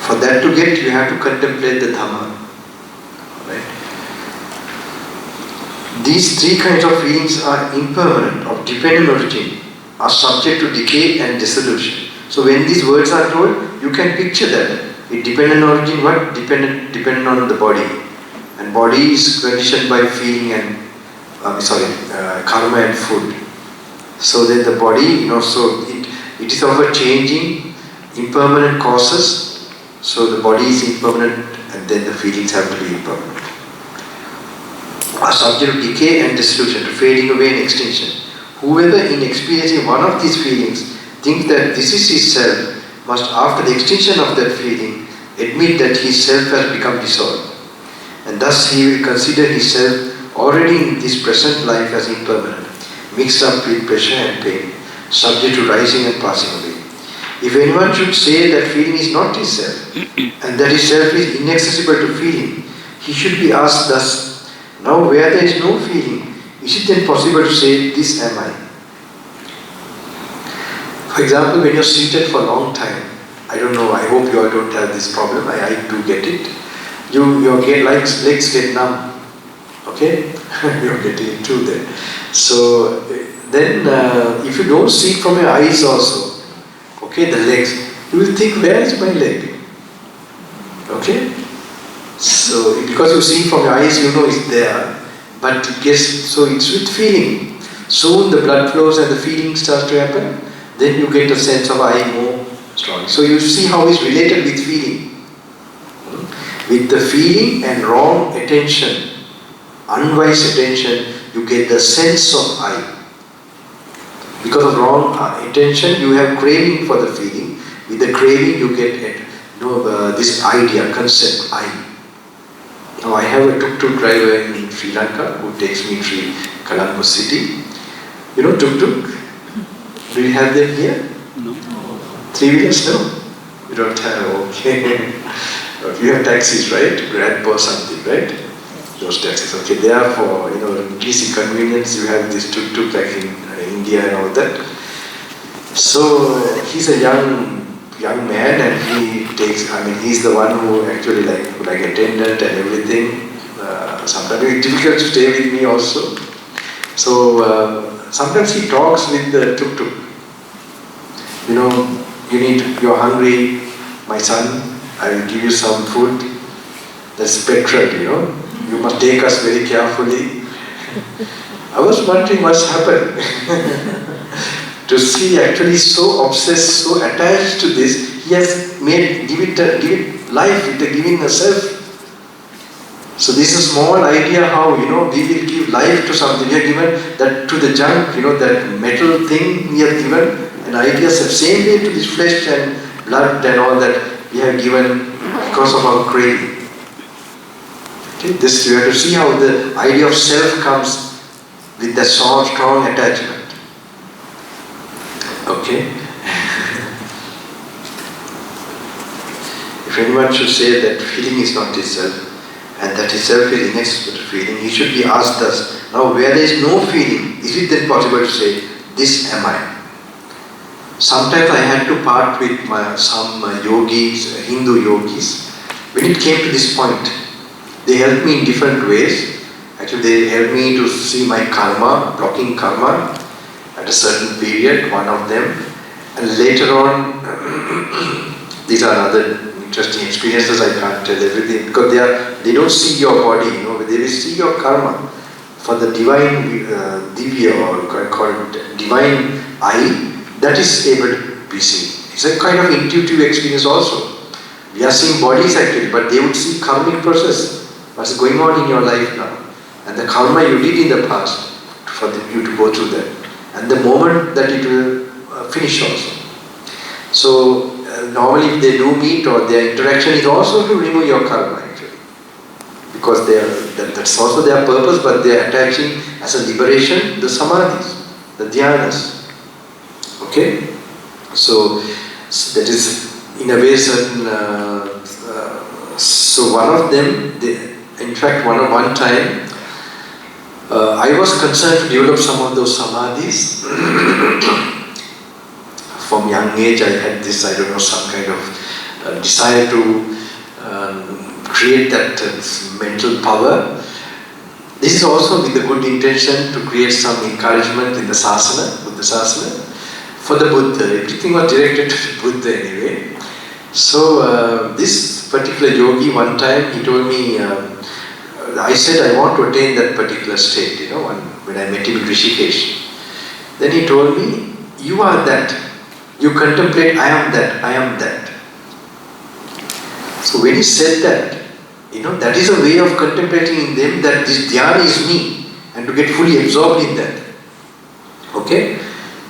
For that to get, you have to contemplate the Dhamma. Right? These three kinds of feelings are impermanent, of dependent origin, are subject to decay and dissolution. So when these words are told, you can picture that. It dependent origin, what? Dependent on the body. And body is conditioned by feeling and, karma and food. So that the body, so it is of a changing, impermanent causes. So the body is impermanent and then the feelings have to be impermanent. Are subject to decay and dissolution, to fading away and extinction. Whoever in experiencing one of these feelings thinks that this is his self, must after the extinction of that feeling admit that his self has become dissolved. And thus he will consider his self already in this present life as impermanent, mixed up with pleasure and pain, subject to rising and passing away. If anyone should say that feeling is not his self, and that his self is inaccessible to feeling, he should be asked thus, now where there is no feeling, is it then possible to say, this am I? For example, when you're seated for a long time, I don't know, I hope you all don't have this problem, I do get it. Your legs get numb. Okay? You're getting it too then. So, then if you don't see from your eyes also, okay, the legs, you will think, where is my leg? Okay? So, because you see from your eyes, you know it's there, but it gets, so it's with feeling. Soon the blood flows and the feeling starts to happen, then you get a sense of I more strong. So you see how it's related with feeling. With the feeling and wrong attention, unwise attention, you get the sense of I. Because of wrong attention, you have craving for the feeling. With the craving, you get this idea, concept, I. Now I have a tuk-tuk driver in Sri Lanka who takes me to Colombo city. You know tuk-tuk? Do you have them here? No. Three-wheelers? No. You don't have, okay. You have taxis, right? Grab or something, right? Those taxis, okay. They are for, easy convenience. You have this tuk-tuk like in India and all that. So he's a young man, and he takes, he's the one who actually like attendant and everything. Sometimes it's difficult to stay with me also. So sometimes he talks with the tuk-tuk. You're hungry, my son, I will give you some food. That's petrol, You must take us very carefully. I was wondering what's happened. To see actually so obsessed, so attached to this, he has give it life, giving a self. So this is a small idea how, we will give life to something. We have given that to the junk, that metal thing we have given an idea, same way to this flesh and blood and all that we have given because of our craving. Okay? This, you have to see how the idea of self comes with that strong attachment. Okay? If anyone should say that feeling is not itself, and that itself is inexplicable feeling, he should be asked thus, now where there is no feeling, is it then possible to say, this am I? Sometimes I had to part with some yogis, Hindu yogis. When it came to this point, they helped me in different ways. Actually, they helped me to see my karma, blocking karma at a certain period, one of them. And later on, these are other interesting experiences, I can't tell everything, because they don't see your body, they will see your karma. For the divine divya, or called divine eye, that is able to be seen. It's a kind of intuitive experience also. We are seeing bodies actually, but they would see karmic process, what's going on in your life now. And the karma you did in the past, for you to go through that. And the moment that it will finish also. So normally if they do meet, or their interaction is also to remove your karma actually. Because that's also their purpose, but they are attaching as a liberation the samadhis, the dhyanas. Okay? So that is in a way certain, so one of them, in fact one time, I was concerned to develop some of those samadhis. From young age I had this, some kind of desire to create that mental power. This is also with the good intention to create some encouragement in the sasana, Buddha sasana, for the Buddha. Everything was directed to the Buddha anyway. So this particular yogi, one time he told me, I said I want to attain that particular state, when I met him in Rishikesh. Then he told me, you are that. You contemplate, I am that, I am that. So when he said that, that is a way of contemplating in them that this dhyana is me, and to get fully absorbed in that. Okay?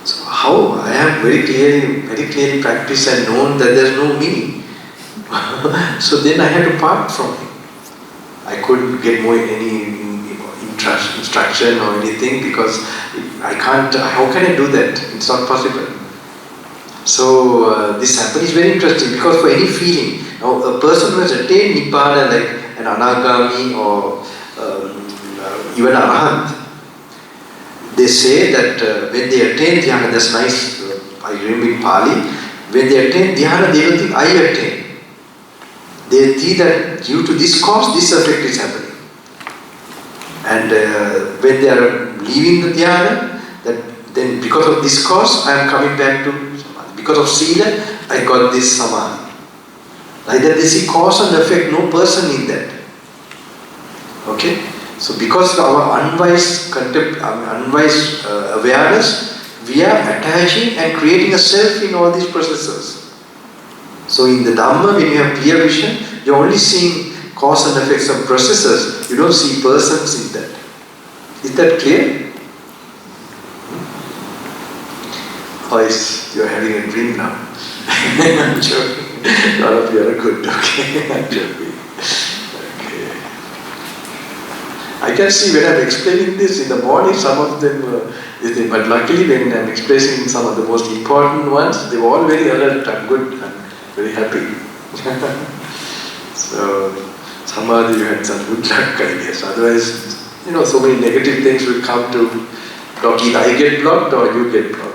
So how? I have very clearly practiced and known that there is no me. So then I had to part from him. I couldn't get any instruction or anything, because I can't, how can I do that? It's not possible. So this happened is very interesting, because for any feeling, now a person who has attained Nibbana like an Anagami or even Arahant, they say that when they attain dhyana, that's nice, I remember in Pali, when they attain dhyana, they don't think I attain. They see that due to this cause, this effect is happening. And when they are leaving the dhyana, then because of this cause, I am coming back to samadhi. Because of sila, I got this samadhi. Like that they see cause and effect, no person in that. Okay? So because of our unwise awareness, we are attaching and creating a self in all these processes. So in the Dhamma, when you have clear vision, you're only seeing cause and effects of processes. You don't see persons in that. Is that clear? Or you're having a dream now? I'm joking. A lot of you are good, okay? I'm joking. Okay. I can see when I'm explaining this in the morning, some of them but luckily when I'm explaining some of the most important ones, they were all very alert and good and very happy. So, somehow you had some good luck, I guess. Otherwise, so many negative things will come to block. Either I get blocked or you get blocked.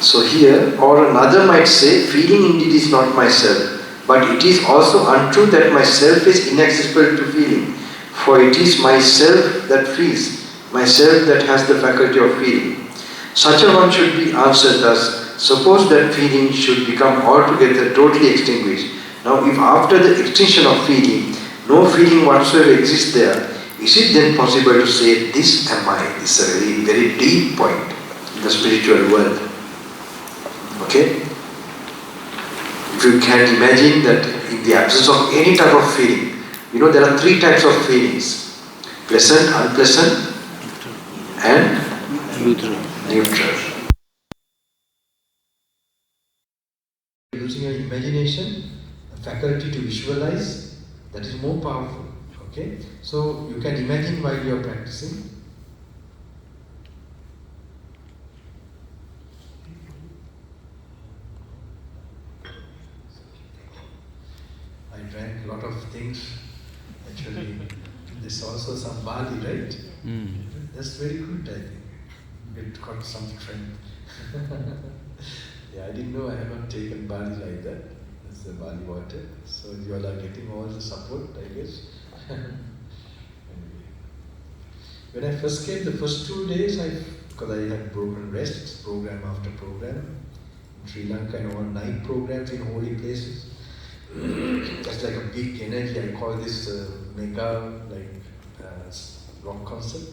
So here, or another might say, feeling indeed is not myself, but it is also untrue that myself is inaccessible to feeling, for it is myself that feels, myself that has the faculty of feeling. Such a one should be answered thus, suppose that feeling should become altogether totally extinguished. Now if after the extinction of feeling, no feeling whatsoever exists there, is it then possible to say, this am I? This is a very, very deep point in the spiritual world. Okay? If you can imagine that in the absence of any type of feeling, there are three types of feelings. Pleasant, unpleasant, and neutral. Using your imagination, a faculty to visualize, that is more powerful. Okay? So you can imagine while you are practicing. I drank a lot of things. Actually, there's also some barley, right? That's very good, I think. It got some strength. Yeah, I didn't know I have not taken barley like that. That's the barley water. So you all are getting all the support, I guess. Anyway. When I first came, the first 2 days, because I had broken rests, program after program, in Sri Lanka and all night programs in holy places. That's like a big energy. I call this mega rock concert.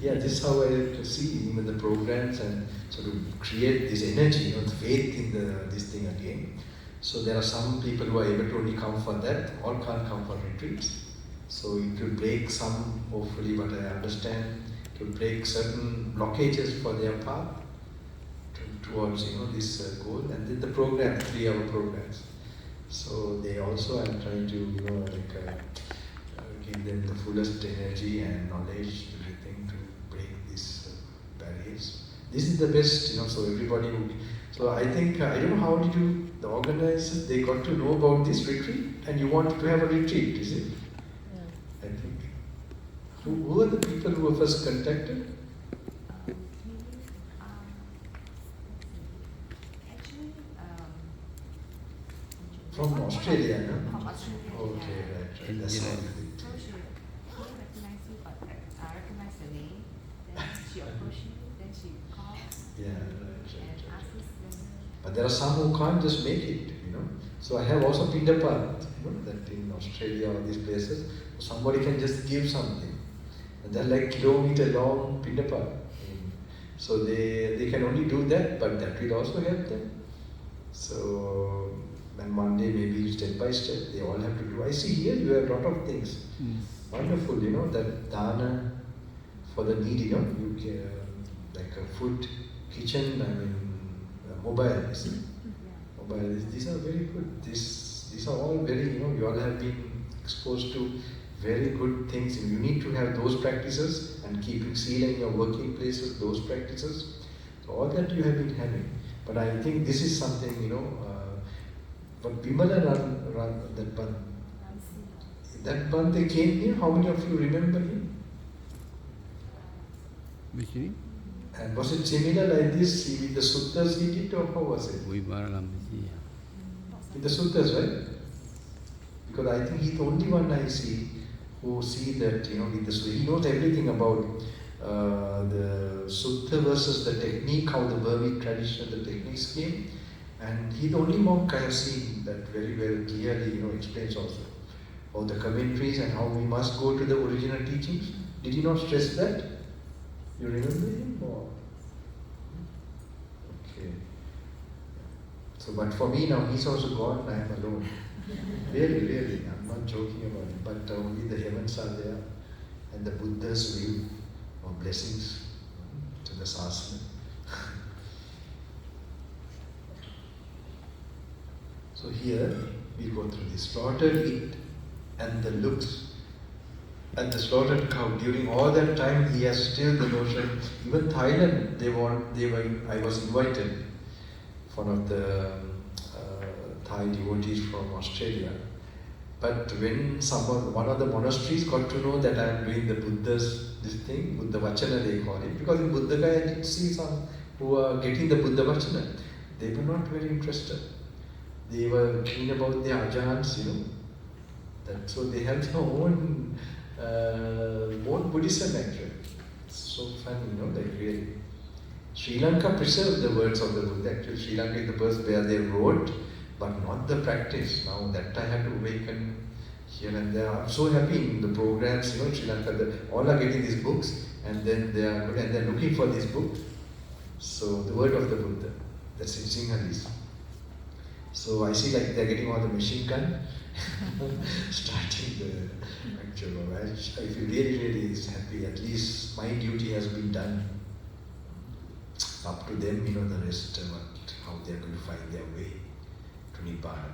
Yeah, this is how I see even the programs and sort of create this energy, the faith in this thing again. So there are some people who are able to only come for that, all can't come for retreats. So it will break some, hopefully what I understand, it will break certain blockages for their path towards this goal. And then the program, 3-hour programs. So they also, I'm trying to give them the fullest energy and knowledge, everything to break these barriers. This is the best, so everybody who. So I think, I don't know how did the organizers, they got to know about this retreat and you wanted to have a retreat, is it? Yeah. I think. Who are the people who were first contacted? From Australia, no? From Australia. Okay, right. That's all. So she recognized you, but I recognized the name. Then she approached you, then she called. Yeah, right. And asked us. But there are some who can't just make it, So I have also Pindapat, that in Australia or these places, somebody can just give something. And they're like kilometer-long Pindapat. So they can only do that, but that will also help them. So, and one day maybe step by step, they all have to do. I see here you have a lot of things. Wonderful, that dana for the needy, you can, like a food, kitchen, mobile, mobile. These are very good. These are all very, you all have been exposed to very good things. You need to have those practices and keeping sila in your working places, those practices. So all that you have been having. But I think this is something, but Bimala run that band. That band they came here, how many of you remember him? Which name? And was it similar like this with the suttas he did, or how was it? With the suttas, right? Because I think he's the only one I see who see that, with the sutta. He knows everything about the sutta versus the technique, how the Burmese tradition, the techniques came. And he, the only monk I have seen that very well clearly, explains also all the commentaries and how we must go to the original teachings. Did he not stress that? You remember him or? Okay. So, but for me now, he's also gone, I am alone. Really, I'm not joking about it. But only the heavens are there and the Buddha's will or blessings to the sasana. So here we go through this. Slaughtered it and the looks at the slaughtered cow. During all that time, he has still the notion. Even Thailand, I was invited. One of the Thai devotees from Australia. But when one of the monasteries got to know that I am doing the Buddha's Buddha Vachana they call it, because in Buddha Gaya I did see some who are getting the Buddha Vachana. They were not very interested. They were keen about their ajahns, so they have their own Buddhism actually. It's so funny, like really. Sri Lanka preserved the words of the Buddha. Actually, Sri Lanka is the place where they wrote, but not the practice. Now that I had to awaken here and there. I'm so happy in the programs, in Sri Lanka, all are getting these books, and then they're looking for this book. So the word of the Buddha, that's in Sinhalese. So I see like they're getting all the machine gun, starting the actual. I feel really happy. At least my duty has been done. Up to them, the rest, how they're going to find their way to Nibbana.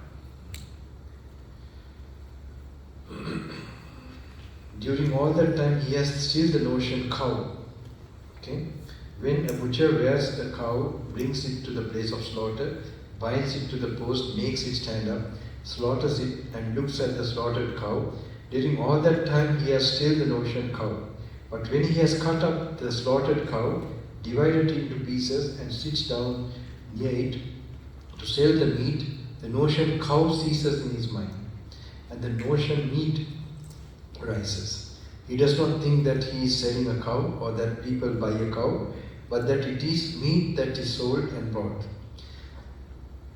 During all that time, he has still the notion cow. Okay, when a butcher wears a cow, brings it to the place of slaughter, binds it to the post, makes it stand up, slaughters it, and looks at the slaughtered cow. During all that time, he has still the notion cow. But when he has cut up the slaughtered cow, divided it into pieces, and sits down near it to sell the meat, the notion cow ceases in his mind, and the notion meat rises. He does not think that he is selling a cow or that people buy a cow, but that it is meat that is sold and bought.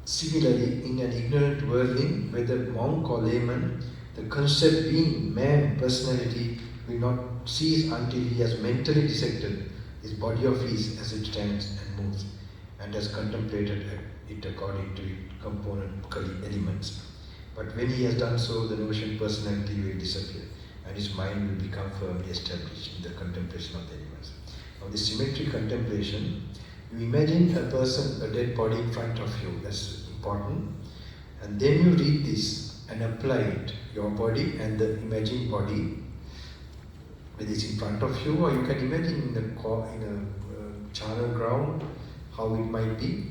Similarly, in an ignorant worldling, whether monk or layman, the concept being man, personality, will not cease until he has mentally dissected his body of his as it stands and moves, and has contemplated it according to its component elements. But when he has done so, the notion personality will disappear, and his mind will become firmly established in the contemplation of the elements. Now, the symmetric contemplation, you imagine a person, a dead body in front of you, that's important, and then you read this and apply it, your body and the imagined body, whether it's in front of you, or you can imagine in a charnel ground how it might be.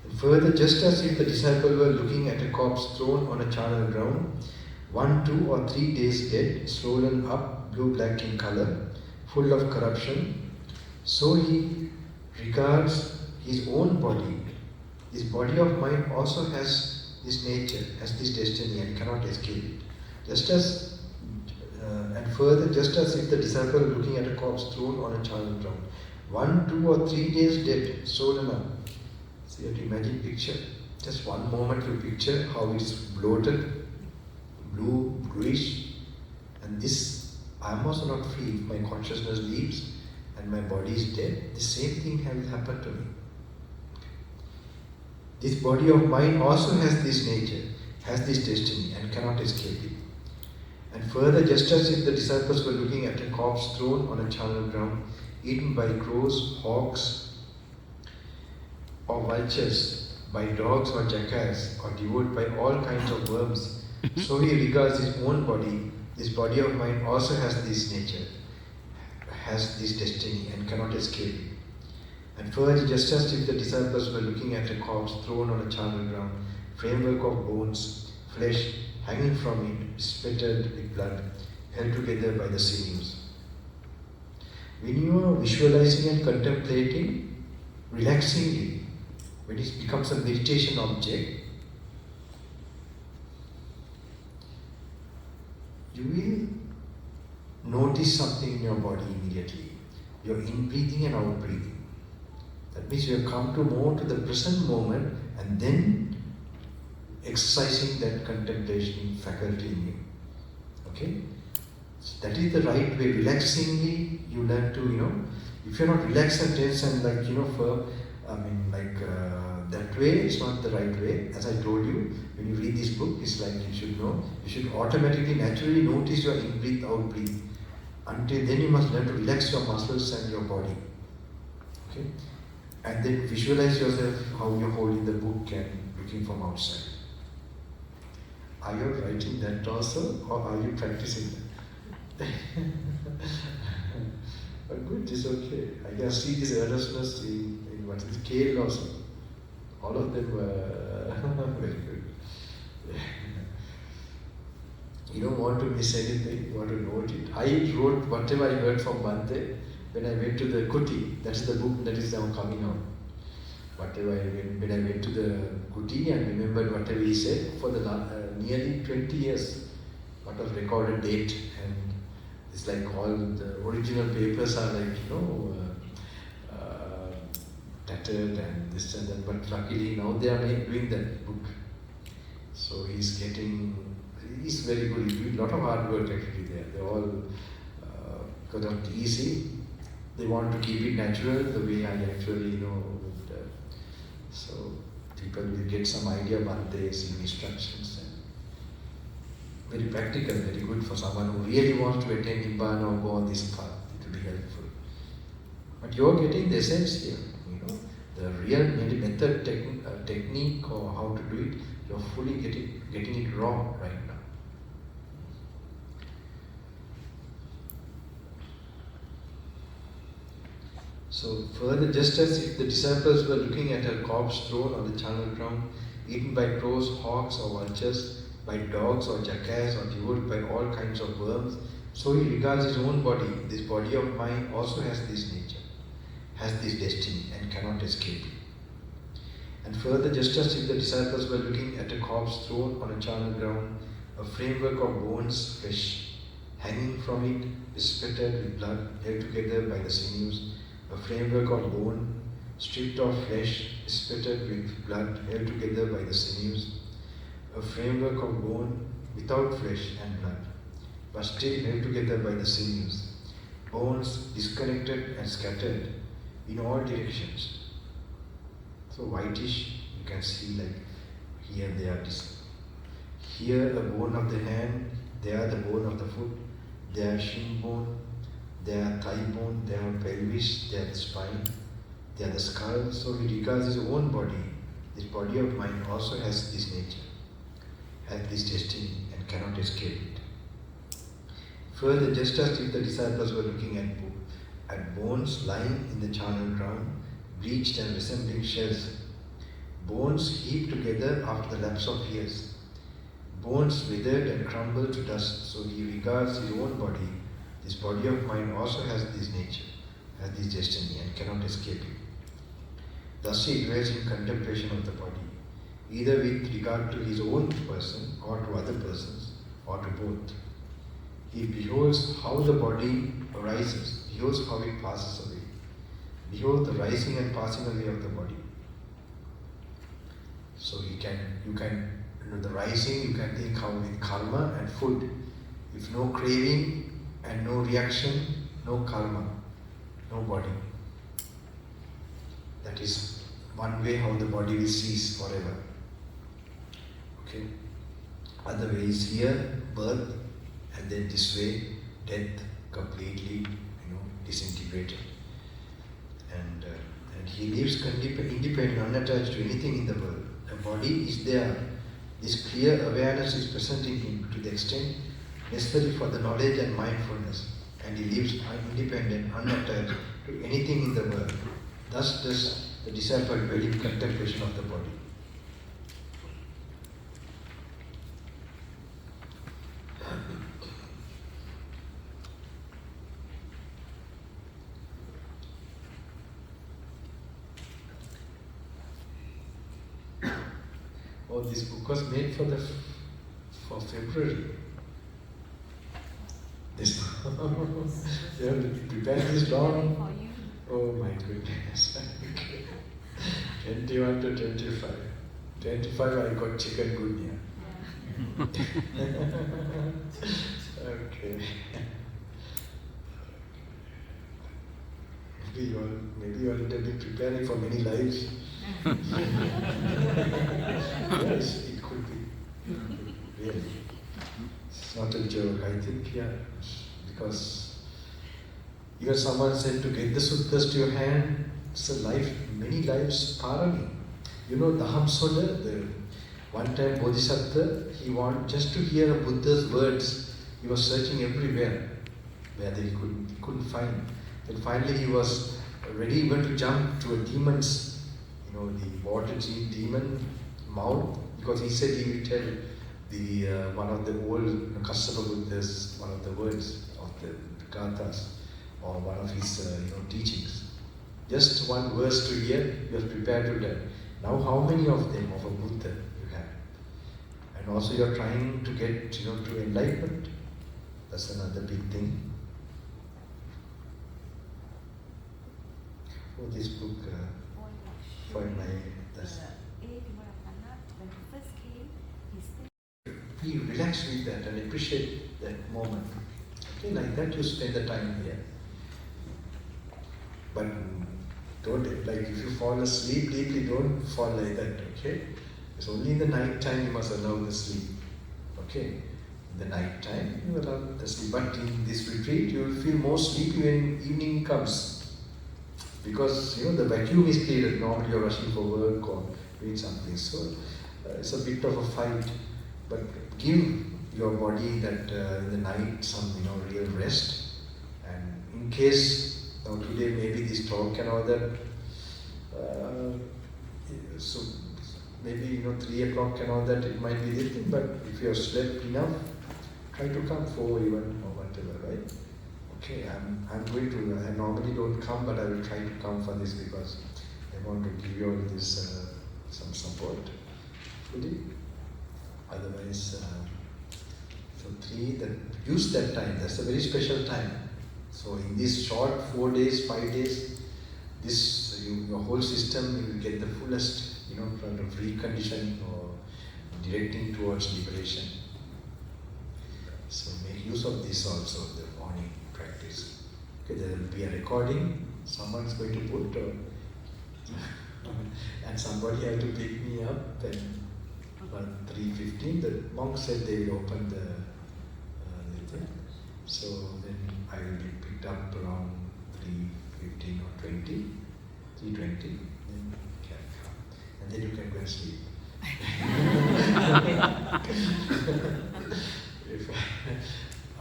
And further, just as if the disciple were looking at a corpse thrown on a charnel ground, 1, 2, or 3 days dead, swollen up, blue-black in color, full of corruption, so he regards his own body. His body of mind also has this nature, has this destiny, and cannot escape it. And further, just as if the disciple were looking at a corpse thrown on a charnel ground, 1, 2, or 3 days dead, swollen up. So you have to imagine picture. Just one moment you picture how it's bloated, blue, bluish, and this, I'm also not free. If my consciousness leaves and my body is dead, the same thing will happen to me. This body of mine also has this nature, has this destiny, and cannot escape it. And further, just as if the disciples were looking at a corpse thrown on a charnel ground, eaten by crows, hawks, or vultures, by dogs or jackals, or devoured by all kinds of worms, so he regards his own body. This body of mine also has this nature, has this destiny, and cannot escape it. And further, just as if the disciples were looking at a corpse thrown on a charnel ground, framework of bones, flesh hanging from it, spattered with blood, held together by the sinews. When you are visualizing and contemplating, relaxing it, when it becomes a meditation object, you will notice something in your body immediately. Your in-breathing and out-breathing. That means you have come to more to the present moment and then exercising that contemplation faculty in you. Okay? So that is the right way. Relaxingly, you learn to, if you're not relaxed and tense and firm, that way it's not the right way. As I told you, when you read this book, it's like you should automatically, naturally notice your in-breath, out-breath. Until then you must learn to relax your muscles and your body. Okay? And then visualize yourself how you're holding the book and looking from outside. Are you writing that also, or are you practicing that? But good, it's okay. I can see this earnestness in what is Kale also. All of them were very good. You don't want to miss anything, you want to note it. I wrote whatever I heard from Bante when I went to the Kuti. That's the book that is now coming out. When I went to the Kuti and remembered whatever he said for the nearly 20 years, what was recorded date, and it's like all the original papers are like, tattered and this and that, but luckily now they are doing that book. So he's very good, he's doing a lot of hard work actually there. They're all, because not easy, they want to keep it natural the way I actually, so people will get some idea about this in instructions. And very practical, very good for someone who really wants to attain Nibbana or go on this path. It will be helpful. But you're getting the essence here. The real method, technique or how to do it, you're fully getting it raw right now. So further, just as if the disciples were looking at a corpse thrown on the charnel ground, eaten by crows, hawks or vultures, by dogs or jackals or devoured by all kinds of worms, so he regards his own body. This body of mine also has this nature, has this destiny and cannot escape it. And further, just as if the disciples were looking at a corpse thrown on a charnel ground, a framework of bones, flesh, hanging from it, bespattered with blood, held together by the sinews, a framework of bone, stripped of flesh, bespattered with blood, held together by the sinews, a framework of bone without flesh and blood, but still held together by the sinews, bones disconnected and scattered in all directions. So whitish, you can see like here they are here a bone of the hand, there the bone of the foot, there shin bone, there thigh bone, there pelvis, there the spine, there the skull. So he regards his own body. This body of mine also has this nature, has this destiny and cannot escape it. Further, just as if the disciples were looking at bones lying in the charnel ground, bleached and resembling shells, bones heaped together after the lapse of years, bones withered and crumbled to dust. So he regards his own body. This body of mine also has this nature, has this destiny and cannot escape it. Thus he dwells in contemplation of the body, either with regard to his own person or to other persons or to both. He beholds how the body arises, beholds how it passes away. Behold the rising and passing away of the body. So the rising, you can think how with karma and food. If no craving and no reaction, no karma, no body. That is one way how the body will cease forever. Okay. Other way is here, birth, and then this way, death, completely, disintegrated. And he lives independent, unattached to anything in the world. The body is there. This clear awareness is present in him to the extent necessary for the knowledge and mindfulness, and he lives independent, unattached to anything in the world. Thus does the disciple dwell in contemplation of the body. Oh, this book was made for February. This they have prepared this long. Oh my goodness. 21 to 25. 25 I got chikungunya. Okay. Maybe you are a little bit preparing for many lives. Yes, it could be. Really. It's not a joke, I think, yeah. Because even someone said to get the suttas to your hand, it's a life, many lives parami. You know, Dhamma, the one time Bodhisattva, he wanted just to hear a Buddha's words. He was searching everywhere where he couldn't find. And finally he was ready even to jump to a demon's, the water demon mouth, because he said he would tell the one of the old Kassapa Buddhas one of the words of the Gathas or one of his teachings. Just one verse to hear, you are prepared to learn. Now how many of them of a Buddha you have? And also you are trying to get to enlightenment. That's another big thing. Oh, this book for my when he first came, he stayed. be relaxed with that and appreciate that moment. Okay, like that you spend the time here. But don't, like if you fall asleep deeply, don't fall like that, okay? It's only in the night time you must allow the sleep, okay? In the night time you allow the sleep, but in this retreat you will feel more sleepy when evening comes. Because the vacuum is cleared, normally you're rushing for work or doing something, so it's a bit of a fight. But give your body that in the night some real rest, and in case now today maybe this talk and all that, so maybe 3 o'clock and all that it might be different, but if you have slept enough, try to come 4 even or whatever, right? Okay, I'm going to, I normally don't come, but I will try to come for this because I want to give you all this some support fully. Otherwise, so 3, use that time, that's a very special time. So in this short 4 days, 5 days, your whole system, you will get the fullest, kind of reconditioning or directing towards liberation. So make use of this also, the morning practice. Okay, there will be a recording, someone's going to put, and somebody has to pick me up, and about 3:15, the monk said they will open the thing. So then I will be picked up around 3:15 or 20, 3:20, then you can come. And then you can go and sleep. If I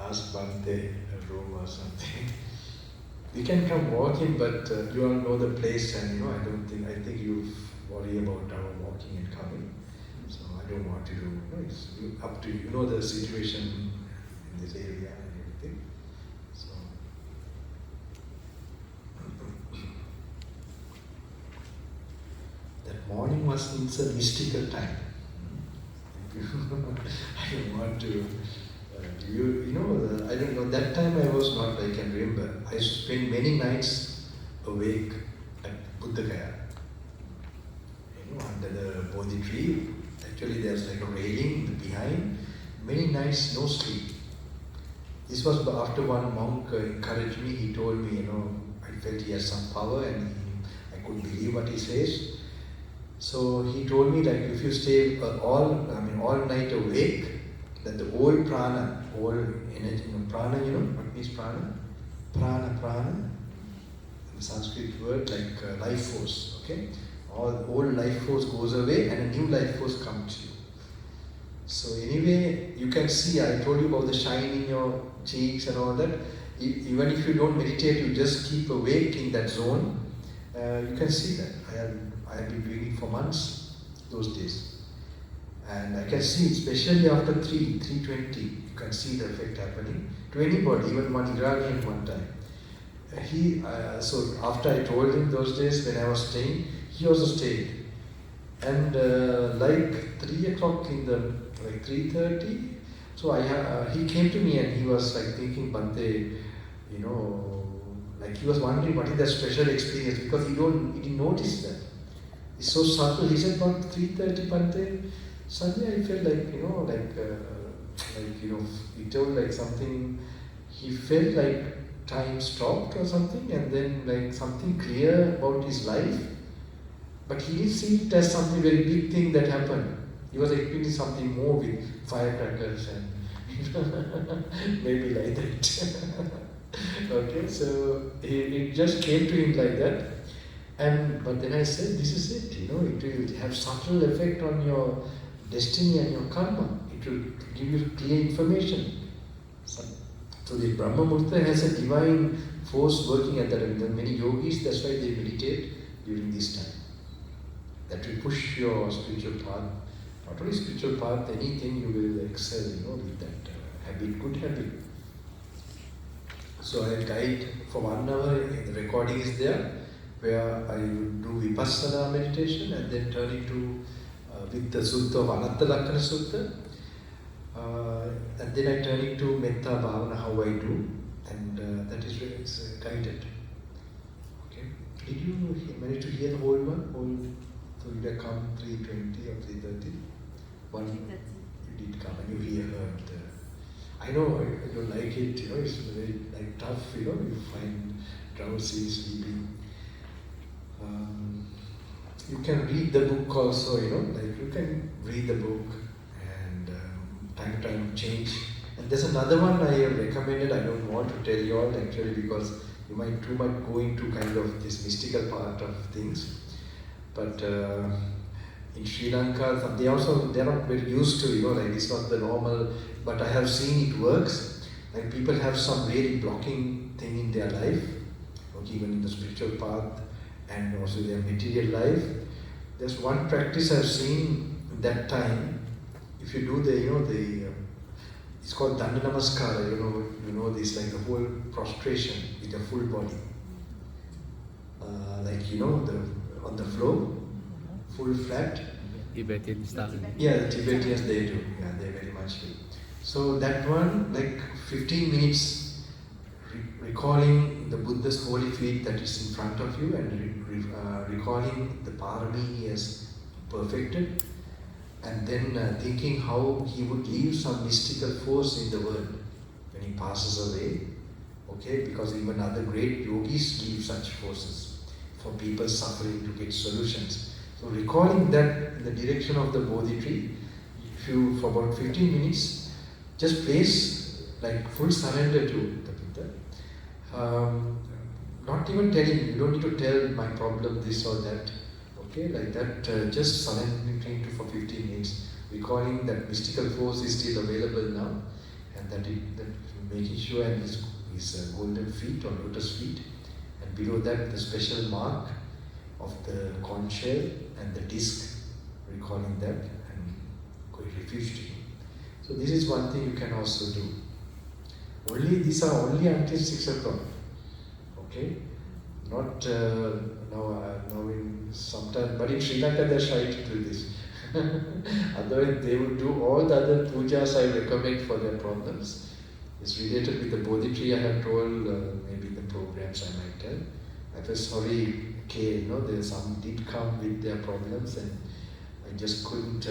ask Bhante a room or something, we can come walking, but you all know the place, and I think you worry about our walking and coming. So I don't want to do, it's up to you. You know the situation in this area and everything. So that morning it's a mystical time. I don't want to I don't know, that time I was not, I can remember, I spent many nights awake at Buddha Gaya. Under the Bodhi tree, actually there's like a railing behind, many nights no sleep. This was after one monk encouraged me, he told me, I felt he has some power and I couldn't believe what he says. So he told me that if you stay all night awake, that the whole prana, whole energy, prana, what means prana? Prana, the Sanskrit word like life force, okay? All life force goes away and a new life force comes to you. So anyway, you can see, I told you about the shine in your cheeks and all that. Even if you don't meditate, you just keep awake in that zone, you can see that. I have been doing it for months, those days. And I can see, especially after 3:20, you can see the effect happening to anybody, even one Iranian one time. So after I told him those days when I was staying, he also stayed. And like 3 o'clock like 3:30, so he came to me and he was like thinking, Bhante, Like he was wondering what is that special experience because he didn't notice that. It's so subtle. He said about 3:30 Pante. Suddenly I felt like he told like something. He felt like time stopped or something, and then like something clear about his life. But he didn't see it as something very big thing that happened. He was expecting something more with firecrackers and maybe like that. Okay, so it just came to him like that. But then I said, this is it, it will have subtle effect on your destiny and your karma. It will give you clear information. So the Brahma Murta has a divine force working at that. There are many yogis, that's why they meditate during this time. That will push your spiritual path. Not only spiritual path, anything you will excel, with that habit, good habit. So I guide for 1 hour, the recording is there, where I would do Vipassana meditation and then turn into with the Sutta of Attanagalla Sutta. And then I turn into Metta Bhavana, how I do, and that is where it's guided. Okay. Did you manage to hear the whole one? So you have come 3:20 or 3:30? 3:30. You did come and you heard. I know I don't like it, it's very tough, you find drowsy, sleepy. You can read the book also, you can read the book and time to time change. And there's another one I have recommended, I don't want to tell you all actually because you might too much go into kind of this mystical part of things. But in Sri Lanka, they're not very used to, it's not the normal, but I have seen it works. Like people have some really blocking thing in their life, even in the spiritual path and also their material life. There's one practice I've seen that time. If you do it's called Danda Namaskara, this like the whole prostration with your full body. On the floor, full flat. Tibetan style. Yeah, the Tibetans they do. Yeah, they very much do. So that one, like 15 minutes, recalling the Buddha's holy feet that is in front of you and recalling the parami he has perfected, and then thinking how he would leave some mystical force in the world when he passes away. Okay, because even other great yogis leave such forces for people suffering to get solutions. So recalling that in the direction of the Bodhi tree, if you, for about 15 minutes, just place like full surrender to the Buddha. Not even telling, you don't need to tell my problem, this or that. Okay, like that, just surrendering to for 15 minutes, recalling that mystical force is still available now, and that making sure and his golden feet or lotus feet. And below that, the special mark of the conch shell and the disc, recalling that and going refuge to him. So this is one thing you can also do. These are only until 6 o'clock. Okay? Not now in sometime, but in Sri Lanka they're shy to do this. Otherwise they would do all the other pujas I recommend for their problems. It's related with the Bodhi tree I have told, maybe the programs I might tell. I feel sorry, there's some did come with their problems and I just couldn't,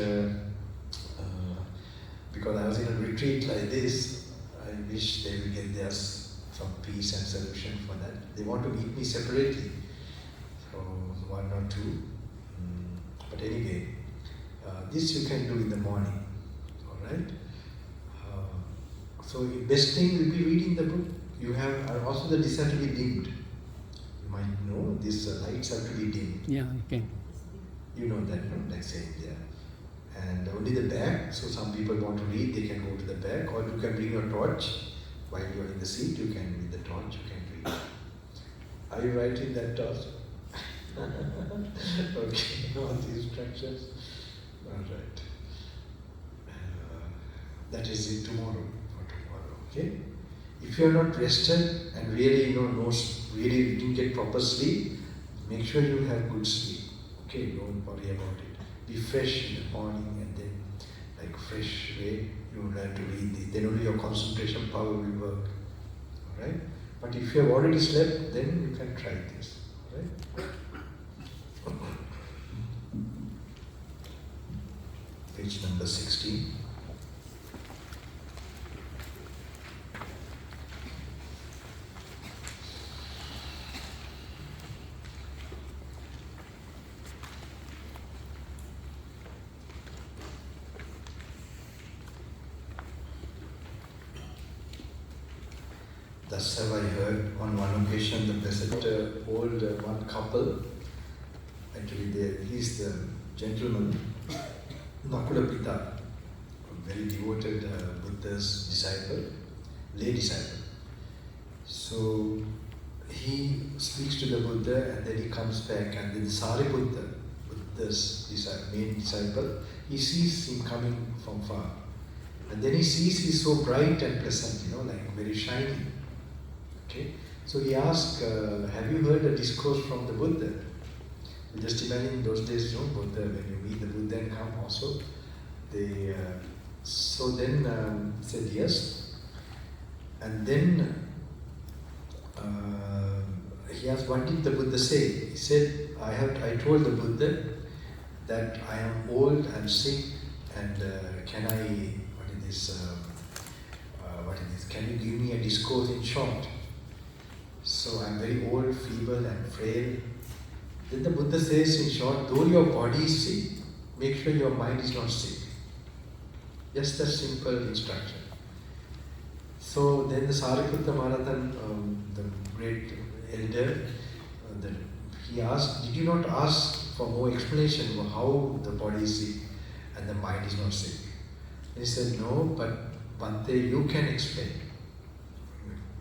because I was in a retreat like this, I wish they will get some peace and solution for that. They want to meet me separately, so 1 or 2. But anyway, this you can do in the morning, alright? So the best thing will be reading the book. You have also the this have to be dimmed. You might know these lights have to be dimmed. Yeah, you can. You know that, no? Like saying there. And only the back, so some people want to read, they can go to the back, or you can bring your torch. While you are in the seat, you can, with the torch, you can read. Are you writing that torch? Okay, all the instructions. Alright. That is it tomorrow. Okay? If you are not rested and really, really didn't get proper sleep, make sure you have good sleep. Okay, don't worry about it. Be fresh in the morning and then, like fresh way, you will learn to read this. Then only your concentration power will work. Alright? But if you have already slept, then you can try this. Right? Page number 16. Thus have I heard on one occasion the present old one couple, actually he's the gentleman, Nakulapita, a very devoted Buddha's disciple, lay disciple. So he speaks to the Buddha and then he comes back, and then Sariputta, Buddha's main disciple, he sees him coming from far. And then he sees he's so bright and pleasant, like very shiny. Okay? So he asked, have you heard a discourse from the Buddha? Just imagine in those days, Buddha, when you meet the Buddha and come also, they, so then said yes. And then he asked, what did the Buddha say? He said, I told the Buddha that I am old and sick, and can you give me a discourse in short? So I'm very old, feeble and frail. Then the Buddha says in short, though your body is sick, make sure your mind is not sick. Just a simple instruction. So then the Sariputta Marathan, the great elder, he asked, did you not ask for more explanation of how the body is sick and the mind is not sick? And he said, no, but Bhante, you can explain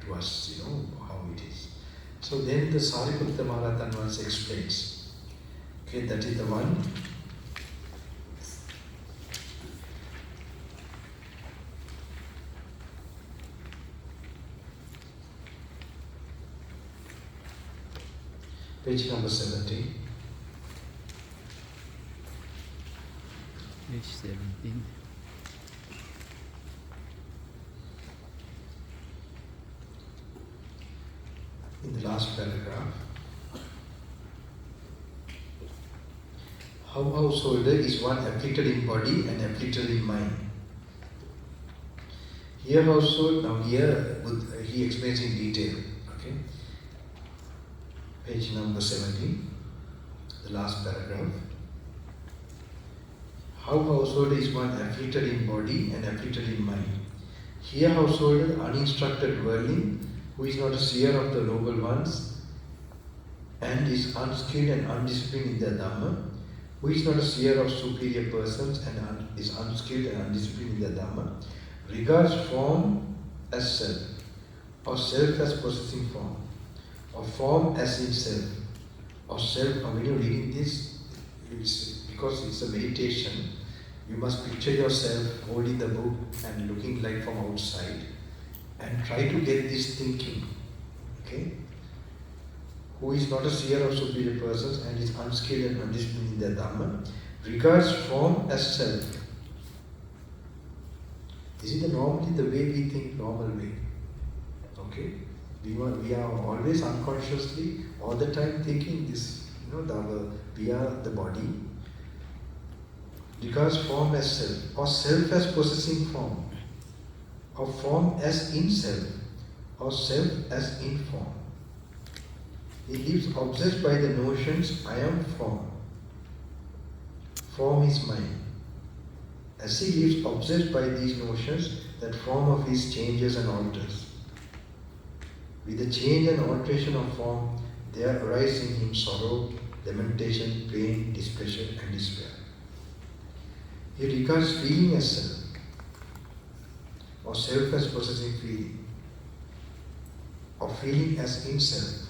to us, how it is. So then the Sariputta Marathan once explains. Okay, that is the one. Page number 17. Page 17. In the last paragraph, how householder is one afflicted in body and afflicted in mind. Here household, now here he explains in detail. Okay, page number 17, the last paragraph. How householder is one afflicted in body and afflicted in mind. Here householder, uninstructed worldling, who is not a seer of the noble ones, and is unskilled and undisciplined in their Dhamma, who is not a seer of superior persons and is unskilled and undisciplined in their Dhamma, regards form as self, or self as possessing form, or form as in self, or self. When you're reading this, because it's a meditation, you must picture yourself holding the book and looking like from outside, and try to get this thinking, okay? Who is not a seer of superior persons and is unskilled and undisciplined in their Dhamma, regards form as self. This is normally the way we think, normal way. Okay? We are always unconsciously, all the time thinking this, we are the body. Regards form as self, or self as possessing form, or form as in self, or self as in form. He lives obsessed by the notions, I am form. Form is mine. As he lives obsessed by these notions, that form of his changes and alters. With the change and alteration of form, there arise in him sorrow, lamentation, pain, displeasure, and despair. He regards feeling as self, or self as possessing feeling, or feeling as in self,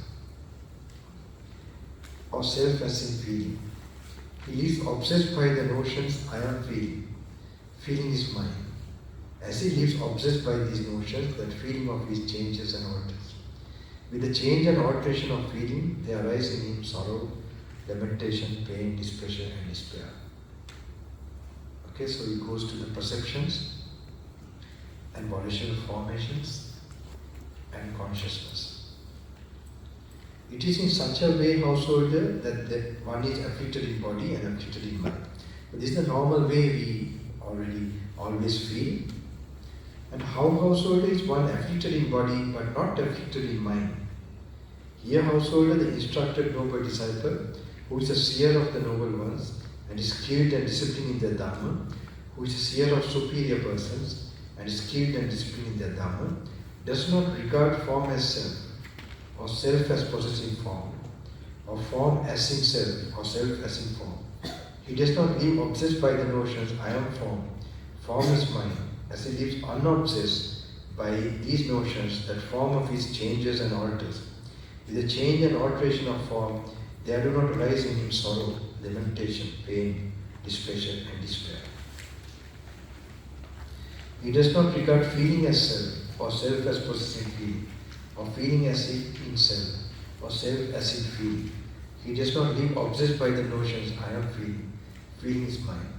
or self as in feeling. He is obsessed by the notions, I am feeling. Feeling is mine. As he lives obsessed by these notions, that feeling of his changes and alters. With the change and alteration of feeling, there arise in him sorrow, lamentation, pain, displeasure, and despair. Okay, so he goes to the perceptions and volitional formations and consciousness. It is in such a way, householder, that one is afflicted in body and afflicted in mind. But this is the normal way we always feel. And how householder is one afflicted in body but not afflicted in mind. Here householder, the instructed noble disciple, who is a seer of the noble ones and is skilled and disciplined in their Dhamma, who is a seer of superior persons and is skilled and disciplined in their Dhamma, does not regard form as self, or self as possessing form, or form as in self, or self as in form. He does not live obsessed by the notions, I am form is mine, as he lives unobsessed by these notions that form of his changes and alters. With the change and alteration of form, there do not arise in him sorrow, lamentation, pain, displeasure and despair. He does not regard feeling as self, or self as possessing feeling, or feeling as if in self, or self as in feeling. He does not live obsessed by the notions, I am feeling is mine,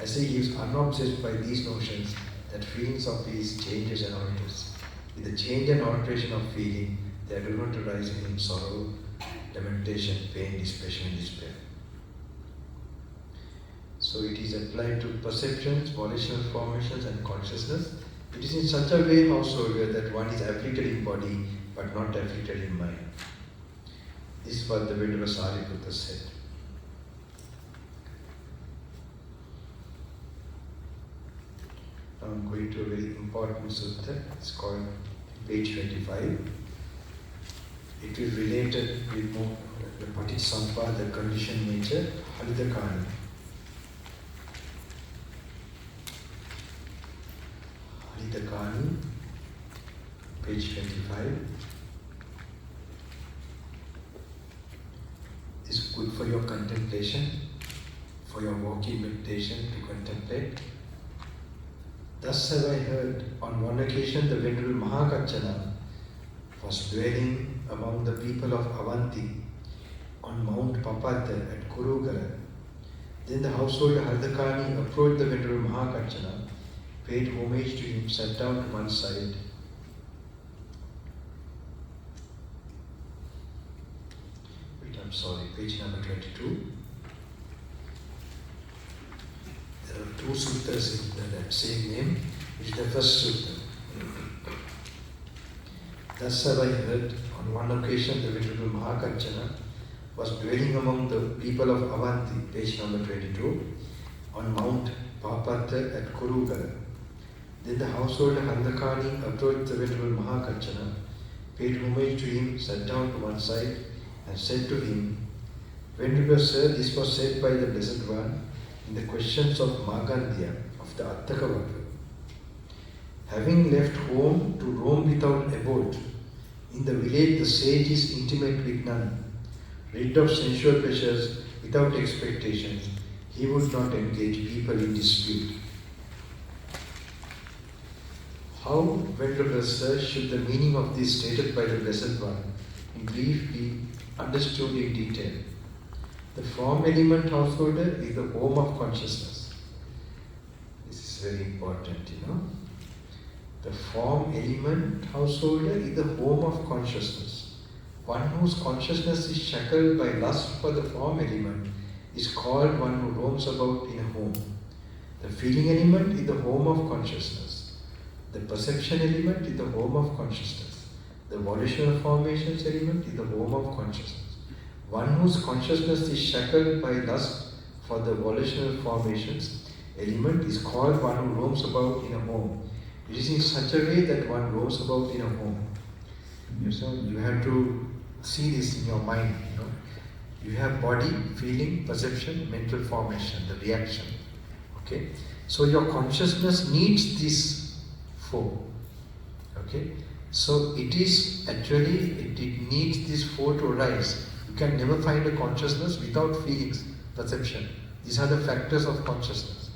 as he lives unobsessed by these notions that feelings of his changes and alters. With the change and alteration of feeling, there do not arise in him sorrow, lamentation, pain, displeasure and despair. So it is applied to perceptions, volitional formations and consciousness. It is in such a way, householder, that one is afflicted in body but not afflicted in mind. This is what the Venerable Sariputta said. Now I'm going to a very important sutta. It's called page 25. It is related with more the Paticcasamuppada, the conditioned nature, Attanagalla. Attanagalla, page 25. Is good for your contemplation, for your walking meditation to contemplate. Thus have I heard, on one occasion the Venerable Mahakaccana was dwelling among the people of Avanti on Mount Papata at Kurugala. Then the householder Hardakani approached the Venerable Mahakaccana, paid homage to him, sat down to one side. I'm sorry, page number 22. There are two sutras in that same name. It is the first sutta. Thus have I heard, on one occasion the Venerable Mahakaccana was dwelling among the people of Avanti, page number 22, on Mount Papata at Kurugala. Then the householder Handakani approached the Venerable Mahakaccana, paid homage to him, sat down to one side, and said to him, Venerable Sir, this was said by the Blessed One in the questions of Magandhya of the Attanagalla. Having left home to roam without abode, in the village the sage is intimate with none, rid of sensual pleasures without expectations, he would not engage people in dispute. How, Venerable Sir, should the meaning of this stated by the Blessed One in brief be understood in detail? The form element, householder, is the home of consciousness. This is very important, The form element, householder, is the home of consciousness. One whose consciousness is shackled by lust for the form element is called one who roams about in a home. The feeling element is the home of consciousness. The perception element is the home of consciousness. The volitional formations element is the home of consciousness. One whose consciousness is shackled by lust for the volitional formations element is called one who roams about in a home. It is in such a way that one roams about in a home. You have to see this in your mind. You have body, feeling, perception, mental formation, the reaction. Okay? So your consciousness needs this four. Okay? So it is actually, it needs this four to arise. You can never find a consciousness without feelings, perception. These are the factors of consciousness.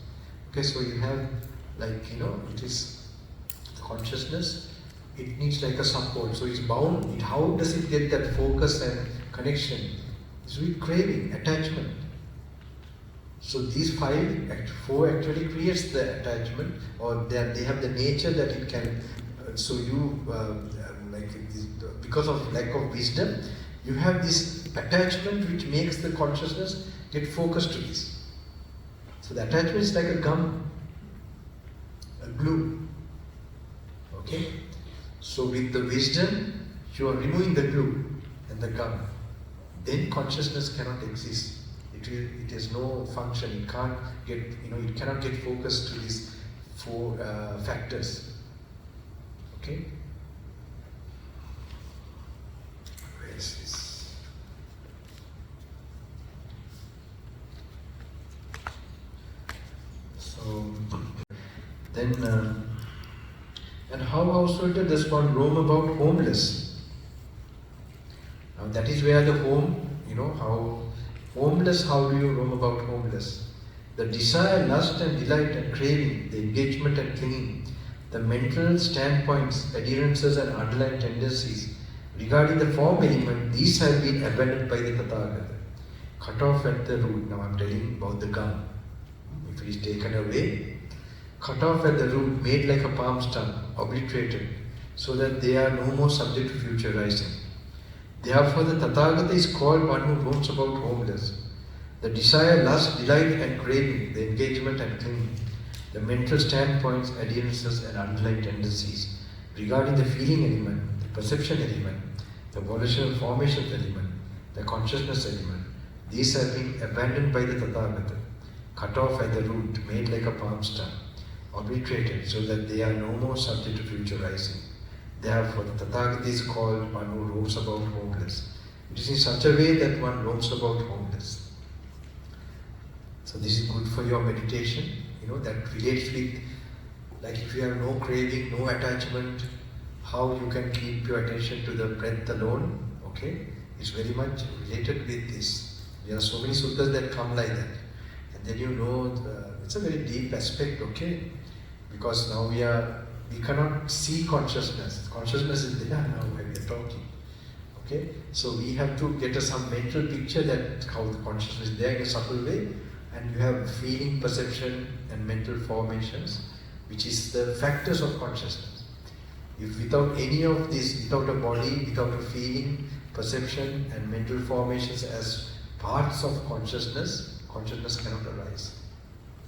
Okay, so you have it is the consciousness, it needs like a support. So it's bound. How does it get that focus and connection? It's with craving, attachment. So these four actually creates the attachment, or they have the nature that it can. Because of lack of wisdom, You have this attachment which makes the consciousness get focused to this. So the attachment is like a gum, a glue. Okay? So with the wisdom, you are removing the glue and the gum. Then consciousness cannot exist. It has no function. It can't get, it cannot get focused to these four factors. Okay? Where is this? So then, and how householder does one roam about homeless? Now that is where the home, how homeless, how do you roam about homeless? The desire, lust and delight and craving, the engagement and clinging, the mental standpoints, adherences and underlying tendencies regarding the form element, these have been abandoned by the Tathagata, cut off at the root. Now I am telling about the gum. If it is taken away, cut off at the root, made like a palm stem, obliterated, so that they are no more subject to future rising. Therefore the Tathagata is called one who roams about homeless. The desire, lust, delight and craving, the engagement and clinging, the mental standpoints, adherences and underlying tendencies regarding the feeling element, the perception element, the volitional formation element, the consciousness element, these have been abandoned by the Tathagata, cut off at the root, made like a palm stem, obliterated so that they are no more subject to future rising. Therefore the Tathagata is called one who roams about homeless. It is in such a way that one roams about homeless. So this is good for your meditation, that relates with, like if you have no craving, no attachment, how you can keep your attention to the breath alone, okay? It's very much related with this. There are so many suttas that come like that. And then it's a very deep aspect, okay? Because now we cannot see consciousness. Consciousness is there now when we are talking. Okay? So we have to get some mental picture that how the consciousness is there in a subtle way, and you have feeling, perception and mental formations, which is the factors of consciousness. If without any of this, without a body, without a feeling, perception and mental formations as parts of consciousness, consciousness cannot arise.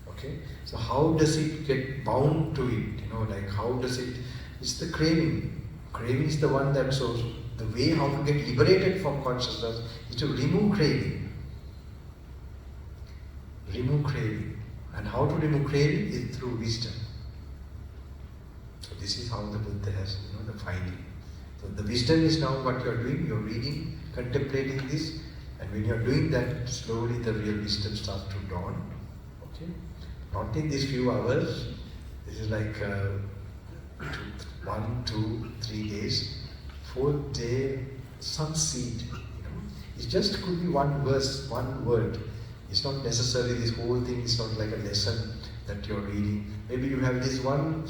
Okay? So how does it get bound to it? Like how does it, it's the craving. Craving is the one that, so the way how to get liberated from consciousness is to remove craving. Remove craving. And how to remove craving is through wisdom. So this is how the Buddha has, the finding. So the wisdom is now what you are doing, you are reading, contemplating this, and when you are doing that, slowly the real wisdom starts to dawn. Okay? Not in these few hours. This is like 1, 2, 3 days. 4th day, some seed. It just could be one verse, one word. It's not necessarily this whole thing is not like a lesson that you're reading. Maybe you have this one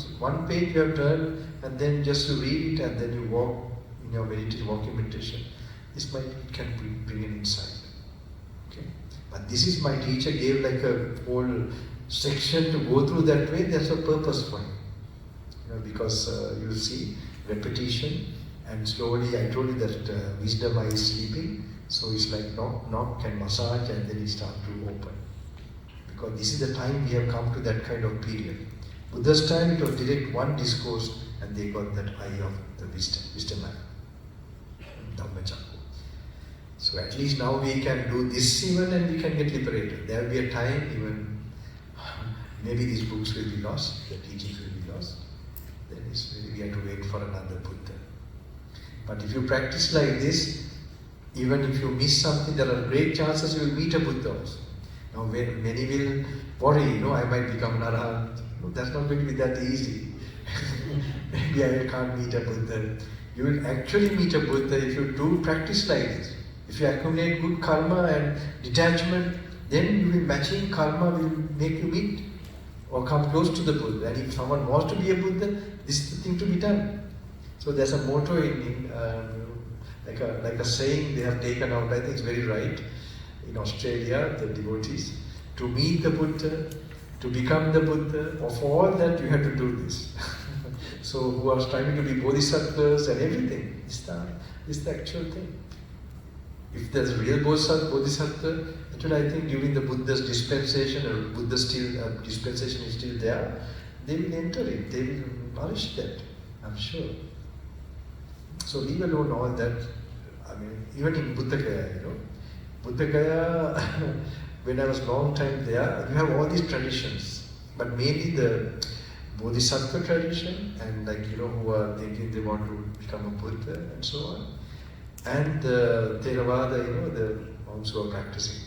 page you have turned, and then just to read it, and then you walk in your walking meditation. This can bring an insight. Okay? But this is my teacher gave like a whole section to go through that way. That's a purpose for it. Because you see repetition, and slowly I told you that wisdom eye is sleeping. So it's like knock and massage, and then it starts to open. Because this is the time we have come to that kind of period. Buddha's time it was direct one discourse, and they got that eye of the wisdom eye, Dhamma Chakra. So at least now we can do this even, and we can get liberated. There will be a time even, maybe these books will be lost, the teachings will be lost. Then we have to wait for another Buddha. But if you practice like this, even if you miss something, there are great chances you will meet a Buddha also. Now many will worry, I might become an Arahant. That's not going to be that easy. Maybe I can't meet a Buddha. You will actually meet a Buddha if you do practice like this. If you accumulate good karma and detachment, then you will matching karma will make you meet or come close to the Buddha. And if someone wants to be a Buddha, this is the thing to be done. So there's a motto like a saying they have taken out, I think it's very right, in Australia, the devotees, to meet the Buddha, to become the Buddha, for all that you have to do this. So who are striving to be bodhisattvas and everything, is the actual thing. If there's a real Bodhisattva, actually I think during the Buddha's dispensation, or Buddha's dispensation is still there, they will enter it, they will nourish that, I'm sure. So leave alone all that. I mean, even in Buddhagaya, Buddhagaya, when I was long time there, you have all these traditions, but mainly the Bodhisattva tradition, and who are thinking they want to become a Buddha and so on, and the Theravada, the monks who are practicing.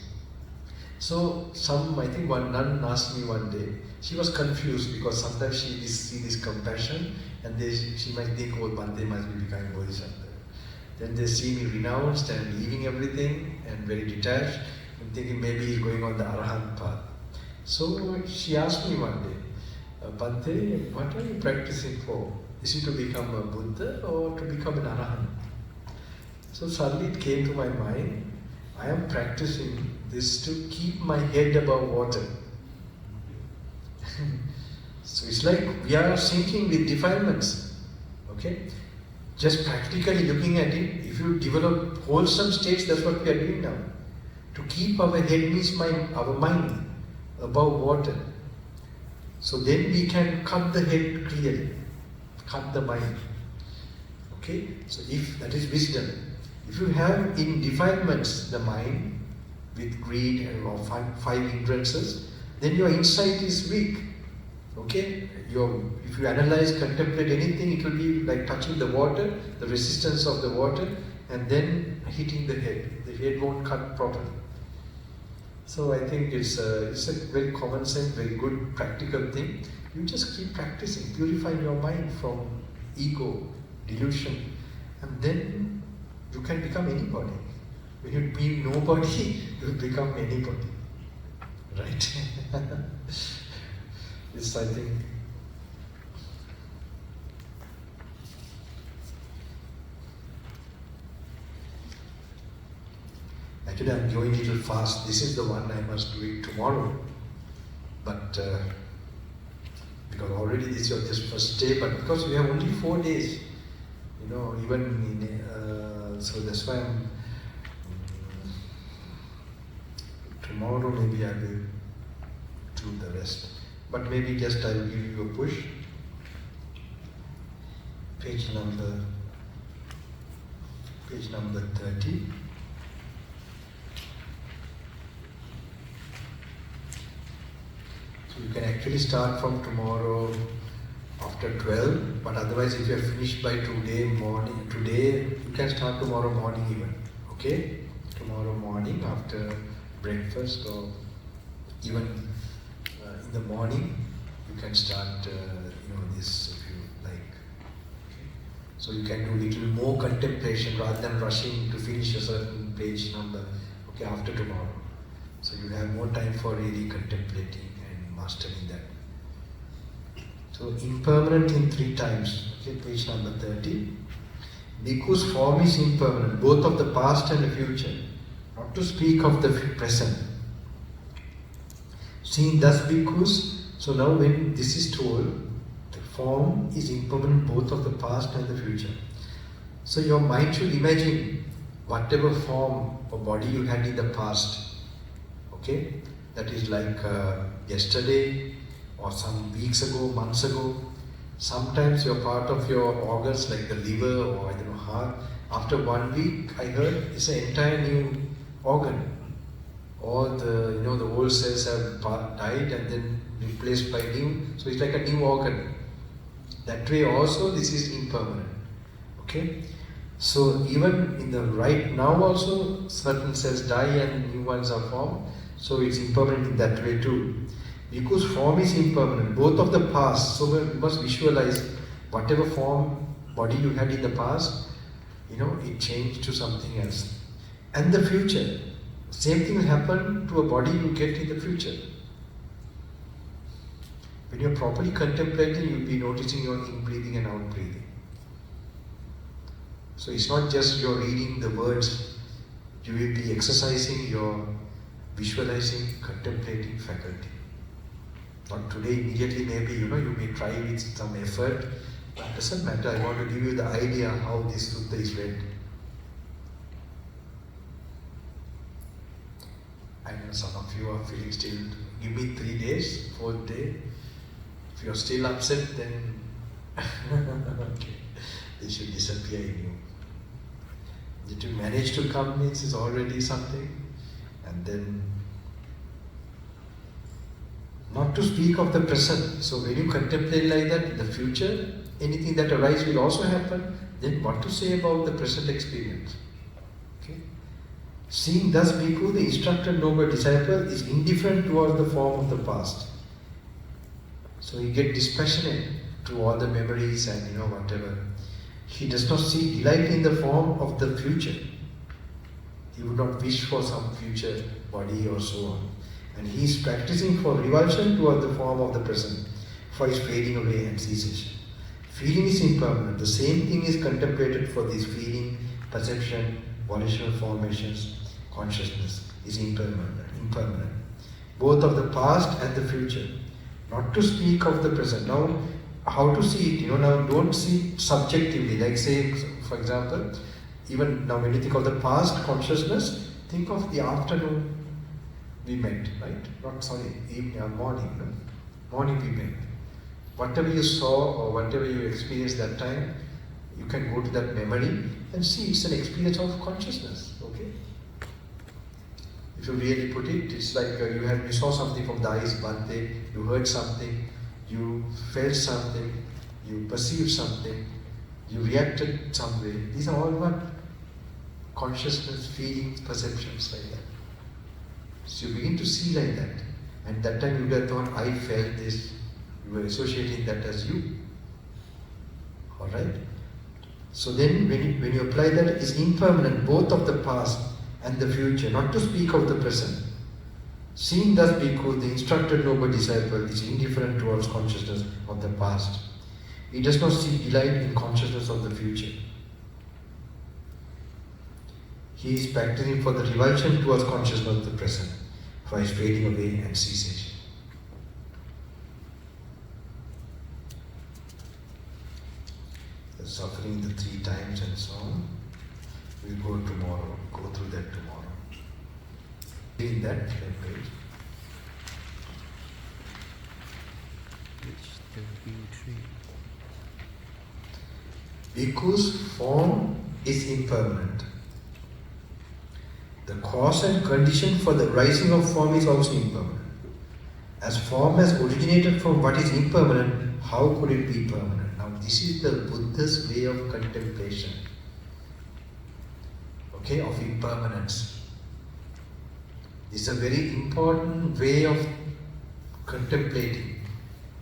So I think one nun asked me one day, she was confused because sometimes she see this compassion and she might think, oh, Bhante must be becoming Bodhisattva. Then they see me renounced and leaving everything and very detached and thinking maybe he's going on the Arahant path. So she asked me one day, Bhante, what are you practicing for? Is it to become a Buddha or to become an Arahant? So suddenly it came to my mind, I am practicing this to keep my head above water. So it's like we are sinking with defilements. Okay? Just practically looking at it, if you develop wholesome states, that's what we are doing now. To keep our head means our mind above water. So then we can cut the head clearly, cut the mind. Okay? So if that is wisdom. If you have in defilements the mind with greed and or five hindrances, then your insight is weak. Okay? If you analyze, contemplate anything, it will be like touching the water, the resistance of the water, and then hitting the head. The head won't cut properly. So I think it's a very common sense, very good practical thing. You just keep practicing, purifying your mind from ego, delusion, and then you can become anybody. When you be nobody, you become anybody. Right? It's, I think, actually I'm going a little fast. This is the one I must do it tomorrow. But because already this is your first day, but because we have only 4 days, so that's why tomorrow maybe I will do the rest. But maybe just I will give you a push. Page number 30. So you can actually start from tomorrow after 12, but otherwise if you are finished by today, you can start tomorrow morning even. Okay? Tomorrow morning after breakfast, or even in the morning, you can start this if you like. Okay? So you can do a little more contemplation rather than rushing to finish a certain page number, okay, after tomorrow. So you have more time for really contemplating and mastering that. So impermanent in 3 times, okay, page number 30. Bhikkhu's form is impermanent, both of the past and the future, not to speak of the present. Seeing thus bhikkhus, so now when this is told, the form is impermanent both of the past and the future. So your mind should imagine whatever form or body you had in the past, okay, that is like yesterday, or some weeks ago, months ago. Sometimes you're part of your organs like the liver or heart. After 1 week, I heard it's an entire new organ. All the the old cells have died and then replaced by new. So it's like a new organ. That way also this is impermanent. Okay? So even in the right now also certain cells die and new ones are formed. So it's impermanent in that way too. Because form is impermanent, both of the past. So you must visualize whatever form, body you had in the past, it changed to something else. And the future, same thing will happen to a body you get in the future. When you're properly contemplating, you'll be noticing your in-breathing and out-breathing. So it's not just you're reading the words, you will be exercising your visualizing, contemplating faculty. Not today, immediately, maybe you may try with some effort, but it doesn't matter. I want to give you the idea how this sutta is read. I know some of you are feeling still, give me 3 days, 4th day. If you are still upset, then okay, they should disappear in you. That you manage to come means is already something. And then, not to speak of the present. So when you contemplate like that, in the future, anything that arises will also happen. Then what to say about the present experience? Okay. Seeing thus Bhikkhu, the instructed noble disciple, is indifferent towards the form of the past. So he gets dispassionate to all the memories and whatever. He does not see delight in the form of the future. He would not wish for some future body or so on. And he is practicing for revulsion toward the form of the present, for his fading away and cessation. Feeling is impermanent. The same thing is contemplated for this feeling, perception, volitional formations, consciousness is impermanent. Both of the past and the future. Not to speak of the present. Now, how to see it? Now don't see subjectively. Like say, for example, even now when you think of the past consciousness, think of the afternoon we met, right? Evening or morning. No? Morning we met. Whatever you saw or whatever you experienced that time, you can go to that memory and see it's an experience of consciousness. Okay? If you really put it, it's like you saw something from the eyes, Bhante, you heard something, you felt something, you perceived something, you reacted some way. These are all what? Consciousness, feelings, perceptions like that. So you begin to see like that. And that time you would have thought, I felt this. You were associating that as you. Alright? So then when you apply that, it is impermanent, both of the past and the future, not to speak of the present. Seeing thus Bhikkhu, the instructed noble disciple, is indifferent towards consciousness of the past. He does not see delight in consciousness of the future. He is practicing for the revulsion towards consciousness of the present, for his fading away and cessation. The suffering the 3 times and so on. We'll go tomorrow, go through that tomorrow. In that page. Bhikkhu's form is impermanent. The cause and condition for the rising of form is also impermanent. As form has originated from what is impermanent, how could it be permanent? Now this is the Buddha's way of contemplation. Okay, of impermanence. This is a very important way of contemplating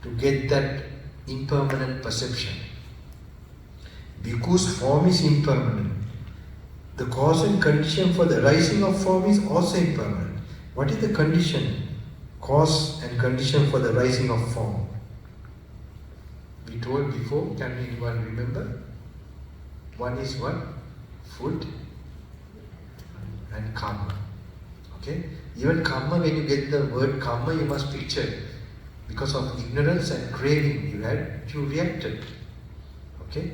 to get that impermanent perception. Bhikkhu's form is impermanent. The cause and condition for the rising of form is also impermanent. What is the condition? Cause and condition for the rising of form. We told before, can anyone remember? One is what? Food and karma. Okay? Even karma, when you get the word karma, you must picture. Because of ignorance and craving, you reacted. Okay?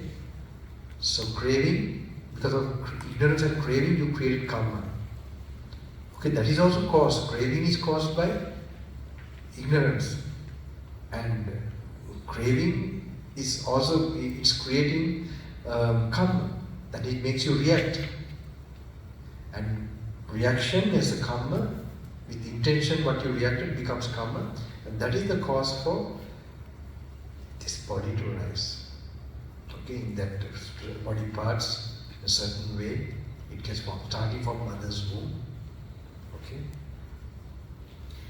So craving, because of ignorance and craving, you created karma. Okay, that is also cause. Craving is caused by ignorance. And craving is also, it's creating karma. That it makes you react. And reaction is a karma. With intention, what you reacted becomes karma. And that is the cause for this body to arise. Okay, in that body parts, in a certain way, it gets formed, starting from mother's womb. Okay.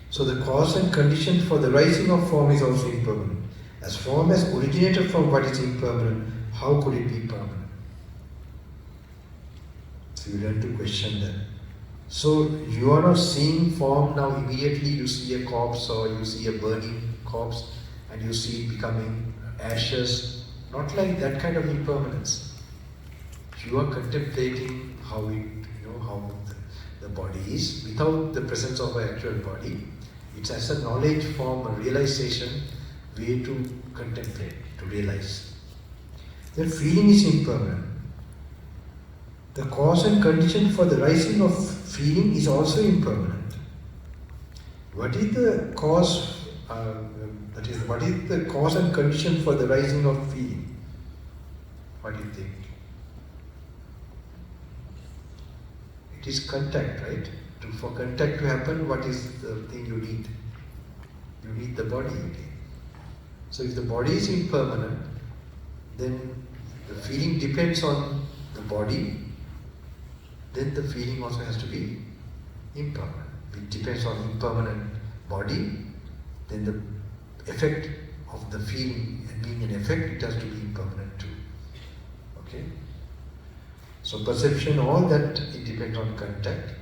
So the cause and condition for the rising of form is also impermanent. As form has originated from what is impermanent, how could it be permanent? So you learn to question that. So you are not seeing form now immediately. You see a corpse or you see a burning corpse and you see it becoming ashes. Not like that kind of impermanence. You are contemplating how how the body is without the presence of an actual body. It's as a knowledge form, a realization way to contemplate, to realize. The feeling is impermanent. The cause and condition for the rising of feeling is also impermanent. what is the cause, what is the cause and condition for the rising of feeling? What do you think? It is contact, right? For contact to happen, what is the thing you need? You need the body again. So if the body is impermanent, then the feeling depends on the body, then the feeling also has to be impermanent. If it depends on impermanent body, then the effect of the feeling and being an effect, it has to be impermanent too. Okay? So perception, all that, it depends on contact.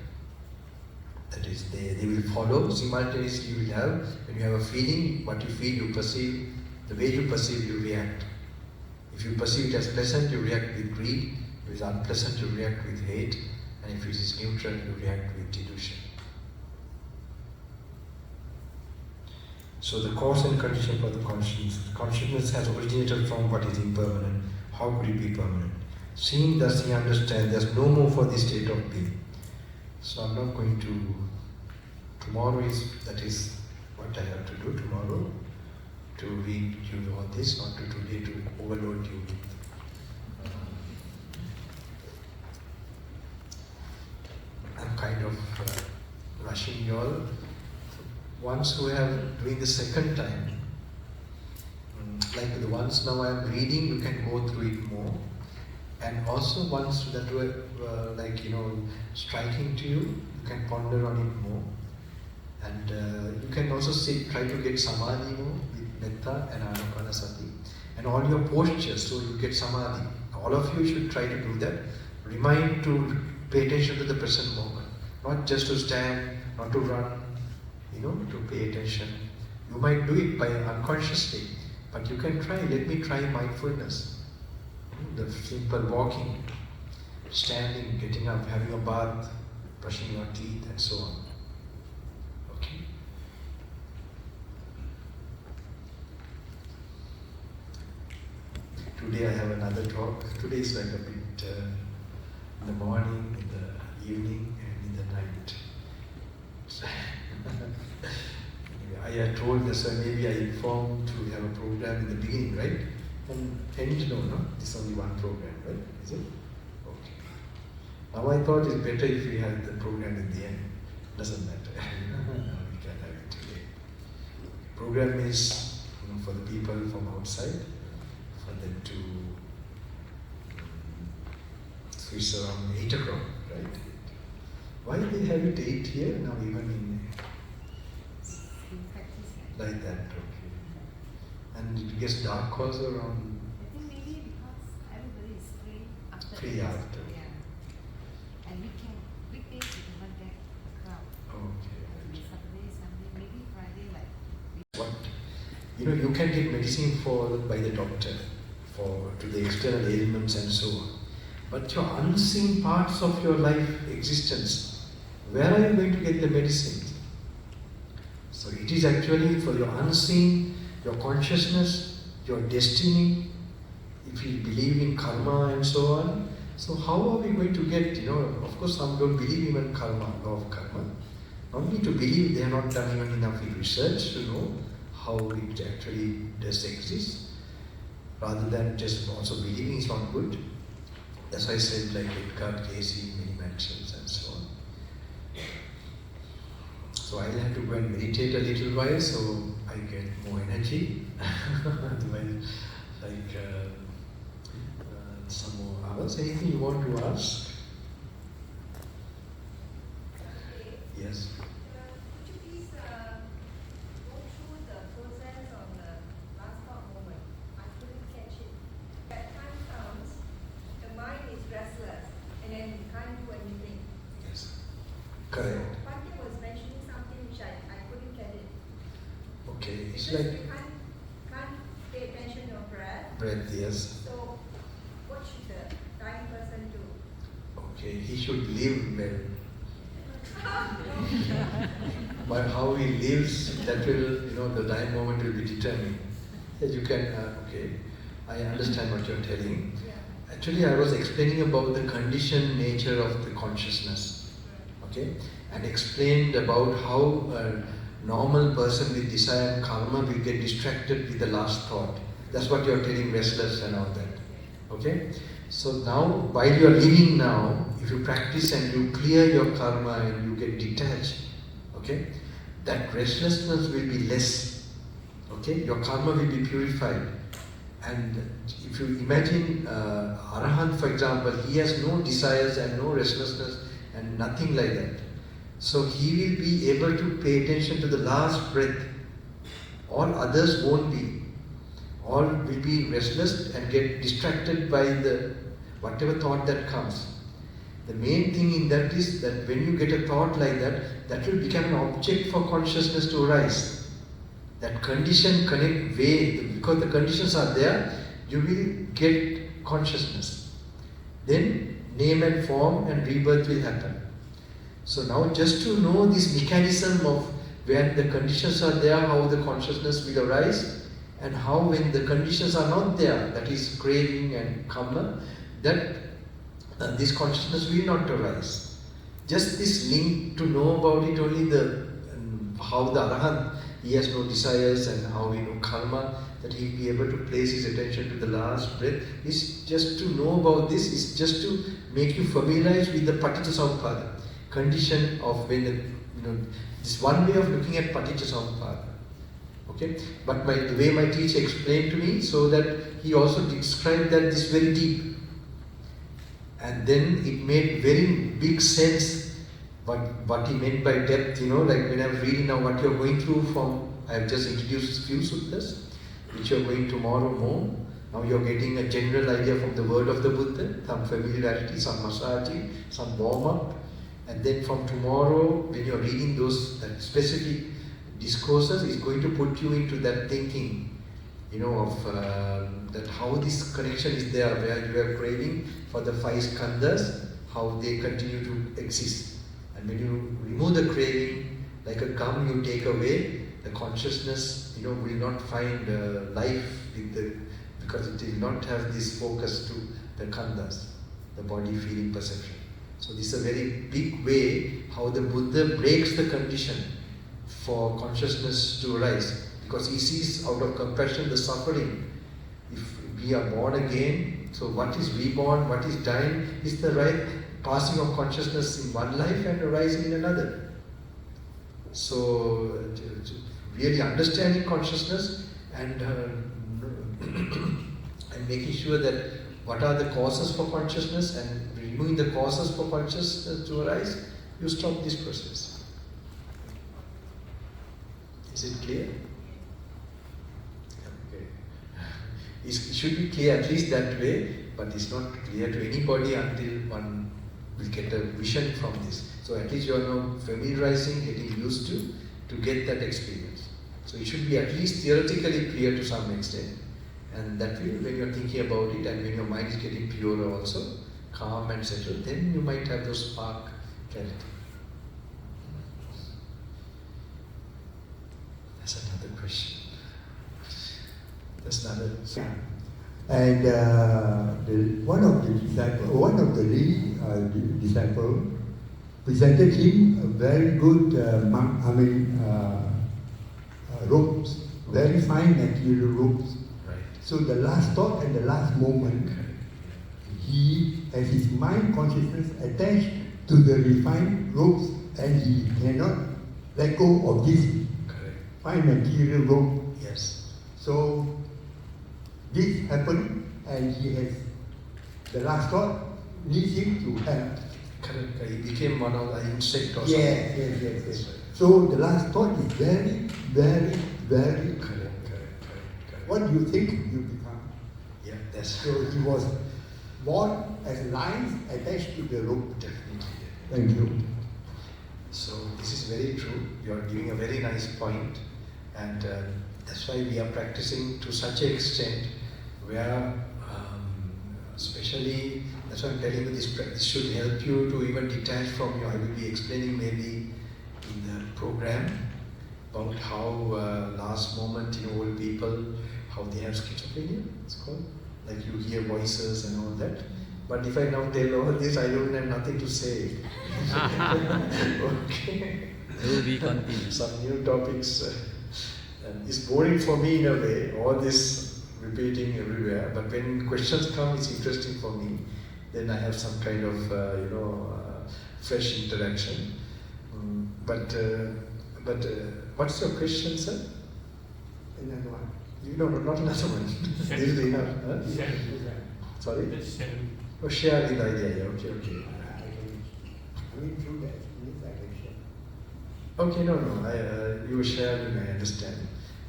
That is, they will follow simultaneously. You will have, when you have a feeling, what you feel, you perceive, the way you perceive, you react. If you perceive it as pleasant, you react with greed. If it is unpleasant, you react with hate. And if it is neutral, you react with delusion. So the cause and condition for the consciousness has originated from what is impermanent. How could it be permanent? Seeing thus, he understands there's no more for this state of being. So I'm not going to, tomorrow that is what I have to do tomorrow, to read you all this, not to today to overload you with I'm kind of rushing you all. Ones who have doing the second time, like the ones now I'm reading, you can go through it more. And also ones that were striking to you, you can ponder on it more. And you can also try to get samadhi more with metta and anapanasati. And all your postures, so you get samadhi. All of you should try to do that. Remind to pay attention to the present moment. Not just to stand, not to run, to pay attention. You might do it by unconsciously, but you can try. Let me try mindfulness. The simple walking, standing, getting up, having a bath, brushing your teeth, and so on. Okay? Today I have another talk. Today is like a bit in the morning, in the evening, and in the night. I had told this, maybe I informed to have a program in the beginning, right? And no, this is only one program, right? Is it? Okay. Now I thought it's better if we have the program in the end. Doesn't matter. We can have it today. Program is for the people from outside, for them to switch around 8 o'clock, right? Why they have it 8 here now, even in like that? Okay. And it gets dark also around. I think maybe because everybody is free after. Free after. Yeah. And weekdays you can get the crowd. Okay. Maybe Saturday, Sunday, maybe Friday, like. What? You can take medicine by the doctor to the external ailments and so on. But your unseen parts of your life existence, where are you going to get the medicine? So it is actually for your unseen, your consciousness, your destiny. If you believe in karma and so on, so how are we going to get, of course some don't believe even karma, law of karma. Not only to believe, they have not done even enough research to know how it actually does exist. Rather than just also believing is not good. That's why I said like Edgar Cayce, many mentions and so on. So I'll have to go and meditate a little while so I get more energy. Otherwise, some more hours. Anything you want to ask? Yes. Could you please go through the process of the last thought moment? I couldn't catch it. At time comes, the mind is restless and then you can't do anything. Yes. Correct. So, Pandya was mentioning something which I couldn't get it. Okay. It's Because like you can't pay attention to your breath. breath, yes. So what should the dying person do? Okay, he should live well. But how he lives, that will, the dying moment will be determined. That you can, okay, I understand what you're telling. Yeah. Actually, I was explaining about the conditioned nature of the consciousness, okay, and explained about how normal person with desire and karma will get distracted with the last thought. That's what you're telling restless and all that. Okay? So now, while you are living now, if you practice and you clear your karma and you get detached, okay, that restlessness will be less. Okay? Your karma will be purified. And if you imagine Arahant, for example, he has no desires and no restlessness and nothing like that. So he will be able to pay attention to the last breath. All others won't be. All will be restless and get distracted by the whatever thought that comes. The main thing in that is that when you get a thought like that, that will become an object for consciousness to arise. That condition connect way, because the conditions are there, you will get consciousness. Then name and form and rebirth will happen. So now just to know this mechanism of when the conditions are there, how the consciousness will arise, and how when the conditions are not there, that is craving and karma, that this consciousness will not arise. Just this link to know about it, only the how the Arahant, he has no desires, and how we know karma, that he will be able to place his attention to the last breath, is just to know about this, is just to make you familiarize with the Paticcasamuppada, condition of when the, this one way of looking at Paticcasamuppada. Okay? But the way my teacher explained to me, so that he also described that this very deep. And then it made very big sense what he meant by depth, like when I was reading now what you're going through from, I have just introduced a few suttas, which you're going tomorrow more. Now you're getting a general idea from the word of the Buddha, some familiarity, some massaging, some warm-up. And then from tomorrow, when you're reading those that specific discourses, it's going to put you into that thinking, of that how this connection is there, where you are craving for the 5 skandhas, how they continue to exist. And when you remove the craving, like a gum you take away, the consciousness, will not find life because it will not have this focus to the khandhas, the body, feeling, perception. So this is a very big way how the Buddha breaks the condition for consciousness to arise, because he sees out of compassion the suffering. If we are born again, so what is reborn, what is dying, is the right passing of consciousness in one life and arising in another. So really understanding consciousness and making sure that what are the causes for consciousness, and removing the causes for consciousness to arise, you stop this process. Is it clear? Okay. It should be clear at least that way, but it's not clear to anybody until one will get a vision from this. So at least you are now familiarizing, getting used to get that experience. So it should be at least theoretically clear to some extent. And that way, when you're thinking about it and when your mind is getting purer also, calm and settled, then you might have those spark clarity. That's another question. That's another. And one of the disciples presented him a very good ropes, very fine material ropes. Right. So the last thought and the last moment, he has his mind consciousness attached to the refined ropes, and he cannot let go of this fine material rope. Yes. So this happened, and he has the last thought needs him to have. Correct. He became one of the insect or something. Yes. So the last thought is very, very, very Correct. What do you think you become? Yeah, that's So he was born as lines attached to the rope. definitely. Thank you. So this is very true. You are giving a very nice point, and that's why we are practicing to such an extent where, especially, that's why I'm telling you this practice should help you to even detach from you. I will be explaining maybe in the program about how last moment, old people, how they have schizophrenia, it's called. Like you hear voices and all that. But if I now tell all this, I don't have nothing to say. Okay. To be continued. Some new topics. And it's boring for me in a way, all this repeating everywhere. But when questions come, it's interesting for me. Then I have some kind of, fresh interaction. But what's your question, sir? Another one. No, not another one. This is enough. Huh? Sorry? Oh, sharing the idea. Yeah, okay. I mean, through that experience, I can share. Okay, no. You were sharing, I understand.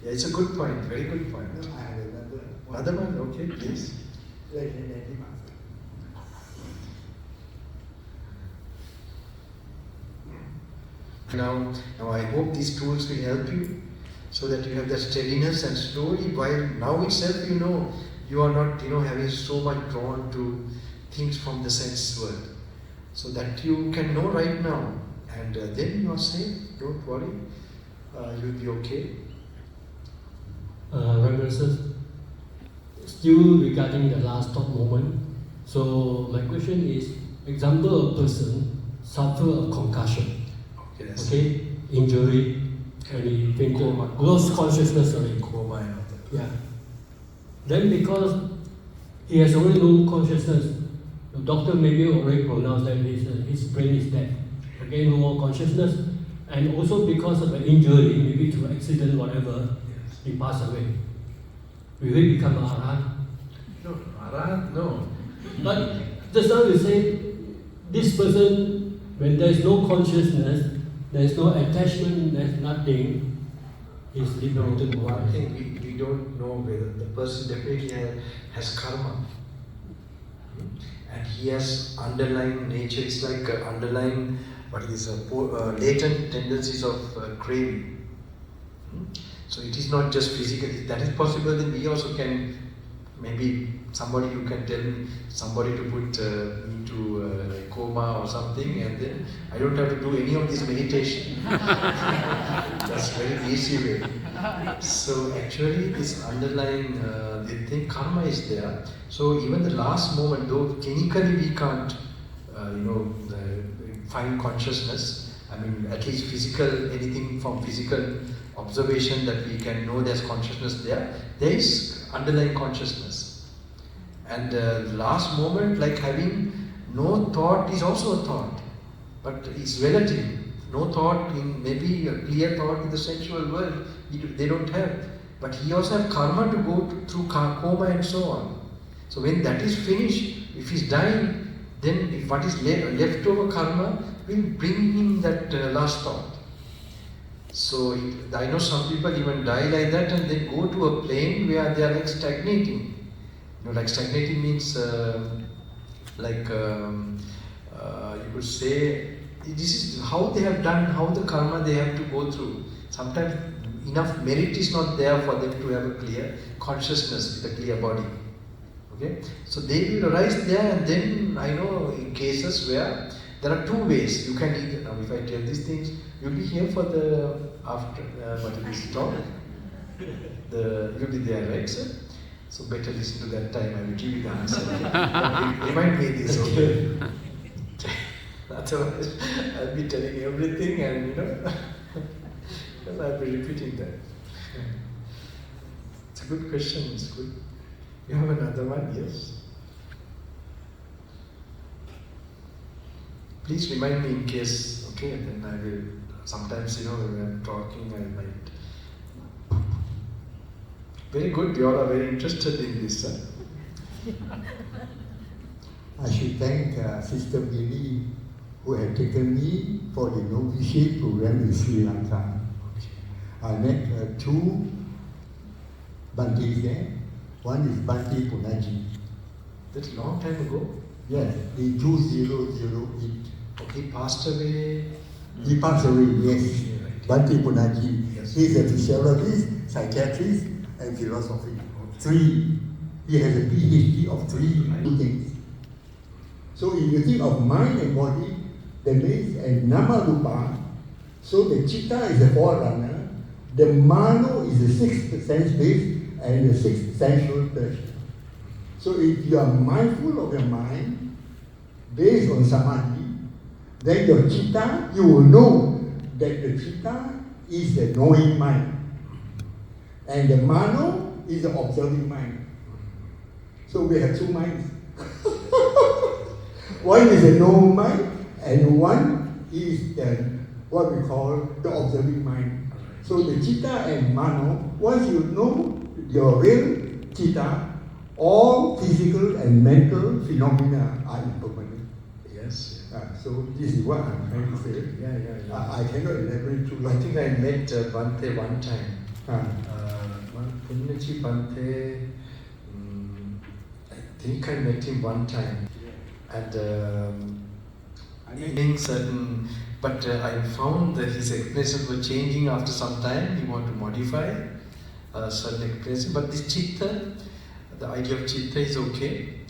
Yeah, it's a good point, very good point. No, I have another one. Another one? Okay, please. Let him answer. Now I hope these tools will help you so that you have that steadiness, and slowly, while now itself you are not having so much drawn to things from the sense world, so that you can know right now, and then you are safe. Don't worry, you'll be okay. Reverend Sir, still regarding the last thought moment. So my question is, example, a person suffer a concussion. Okay, injury, and he fainted, lost consciousness already. Coma and all that. Yeah. Then because he has already no consciousness, the doctor maybe already pronounced that his brain is dead. Okay, no more consciousness, and also because of the injury, maybe through accident, whatever, he passed away. Will he become a arhat? No, Arhat, no. But just now you say this person, when there is no consciousness, there is no attachment, there is nothing, he's liberated. One thing we don't know whether the person definitely has karma. And he has underlying nature, it's like underlying, latent tendencies of craving. So it is not just physical. If that is possible, then we also can, maybe somebody, you can tell me, somebody to put into a coma or something, and then I don't have to do any of this meditation. That's a very easy way. So actually this underlying, they think karma is there. So even the last moment, though clinically we can't, find consciousness, I mean at least physical, anything from physical observation that we can know there's consciousness there is underlying consciousness. And last moment, like having no thought is also a thought, but it's relative. No thought in, maybe a clear thought in the sensual world, they don't have. But he also has karma to go through coma and so on. So when that is finished, if he's dying, then if what is leftover karma will bring him that last thought. So I know some people even die like that, and they go to a plane where they are like stagnating. Like stagnating means you could say, this is how they have done, how the karma they have to go through. Sometimes enough merit is not there for them to have a clear consciousness with a clear body. Okay, so they will arise there, and then I know in cases where there are two ways. You can either, now if I tell these things, you'll be here for the after what it is talk. You'll be there, right, sir? So better listen to that time. I will give you the answer. Remind me this, okay? Otherwise, I'll be telling everything, and because I'll be repeating that. It's a good question. It's good. You have another one? Yes. Please remind me in case, okay, then I will, sometimes, when I'm talking, I might. Very good, you all are very interested in this, sir. I should thank Sister Billy, who had taken me for the novitiate program in Sri Lanka. I met two Bantes there. One is Bante Punaji. That's a long time ago. Yes, in 2008. Okay, passed away. He passed away, yes. Right. Bante Punaji. Yes. He is a physiologist, psychiatrist, and philosophy. Three. He has a PhD of three things. So if you think of mind and body, there is a nama rupa. So the chitta is the forerunner, the mano is the sixth sense base, and the sixth sensual pleasure. So if you are mindful of your mind, based on samadhi, then your chitta, you will know that the chitta is the knowing mind, and the mano is the observing mind. So we have two minds. One is the knowing mind, and one is what we call the observing mind. So the chitta and mano, once you know your real chitta, all physical and mental phenomena are impermanent. Yes. So this is what I'm trying to say. Yeah. I cannot elaborate too long. I think I met Bhante one time. Punnachi Bhante, I think I met him one time. And meaning certain, but I found that his explanations were changing after some time. He wanted to modify certain explanations, but this chitta, the idea of chitta is okay.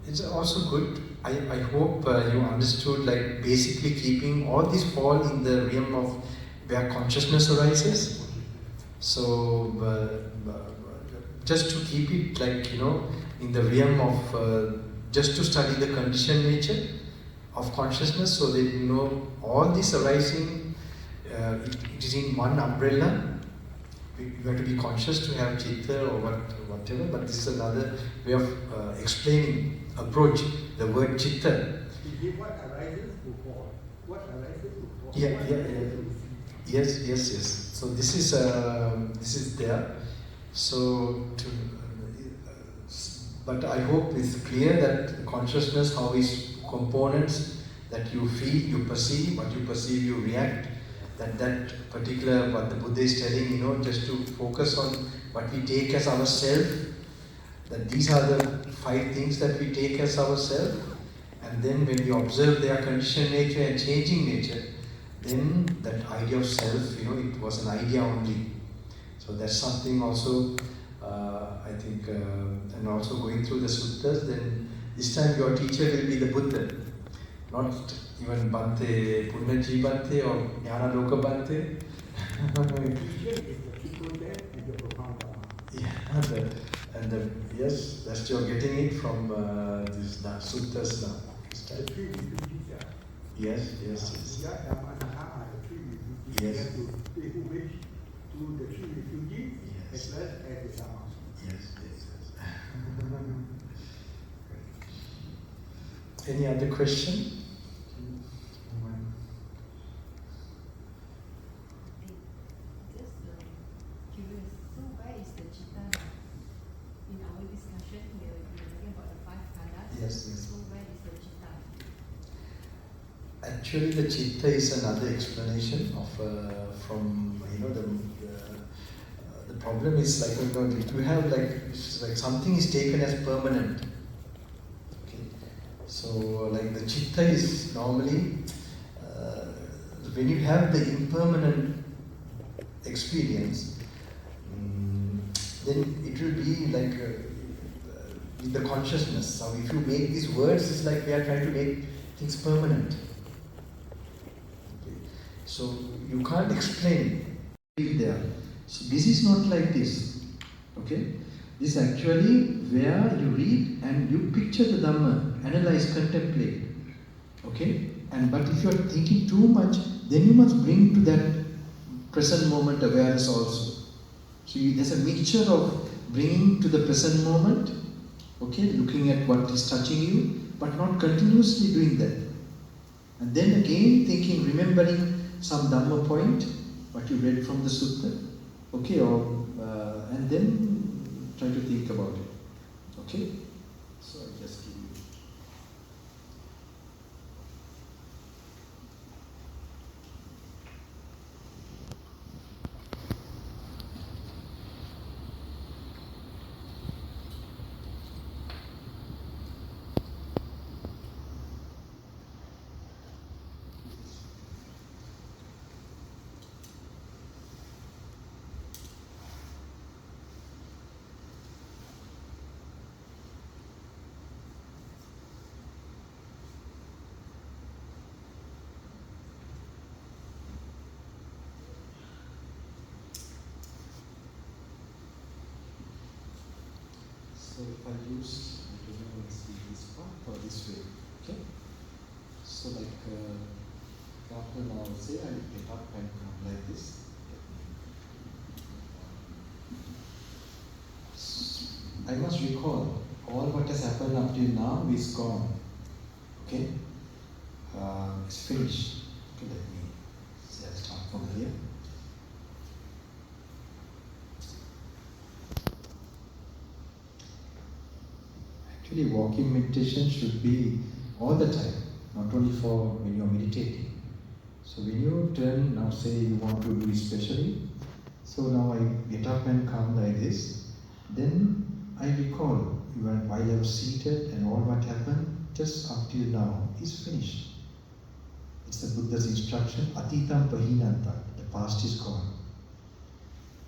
It's also good. I hope you understood, like basically keeping all these fall in the realm of where consciousness arises. So just to keep it like, in the realm of just to study the conditioned nature of consciousness, so that all this arising, it is in one umbrella. You have to be conscious to have chitta or whatever, but this is another way of explaining, approach the word chitta. What arises to fall? What arises to fall? Yeah. Yes. So this is there. So but I hope it's clear that consciousness, how its components, that you feel, you perceive, what you perceive, you react. That particular, what the Buddha is telling, just to focus on what we take as ourself, that these are the 5 things that we take as ourself, and then when we observe their conditioned nature and changing nature, then that idea of self, it was an idea only. So that's something also, I think, and also going through the suttas, then this time your teacher will be the Buddha, not even Bhante, Punnaji Bhante or Gnanaloka Bhante. Yes, that's you're getting it from these suttas now. Yes. Yes. As well as the Dhamma. Yes. Any other question? Just curious, so where is the chitta now? In our discussion, we were talking about the 5 khandhas. Yes. So where is the chitta? Actually, the chitta is another explanation of from the problem is like if you have it's like something is taken as permanent. Okay, so like the chitta is normally when you have the impermanent experience, then it will be like with the consciousness. So if you make these words, it's like we are trying to make things permanent. So you can't explain it there. So this is not like this. Okay? This is actually where you read and you picture the Dhamma, analyze, contemplate. Okay? But if you are thinking too much, then you must bring to that present moment awareness also. So there's a mixture of bringing to the present moment, okay, looking at what is touching you, but not continuously doing that. And then again thinking, remembering some Dhamma point, what you read from the sutta, okay, and then try to think about it, okay? So I just give you. So if I use, I don't know, let's see this part or this way, okay? So like After now, say I get up and come like this. I must recall all what has happened up till now is gone. Okay? It's finished. Okay, let me say I'll start from here. Actually, walking meditation should be all the time, not only for when you're meditating. So when you turn, now say you want to do it specially, so now I get up and come like this, then I recall while I was seated and all what happened just up till now is finished. It's the Buddha's instruction, Atitam Pahinanta, the past is gone.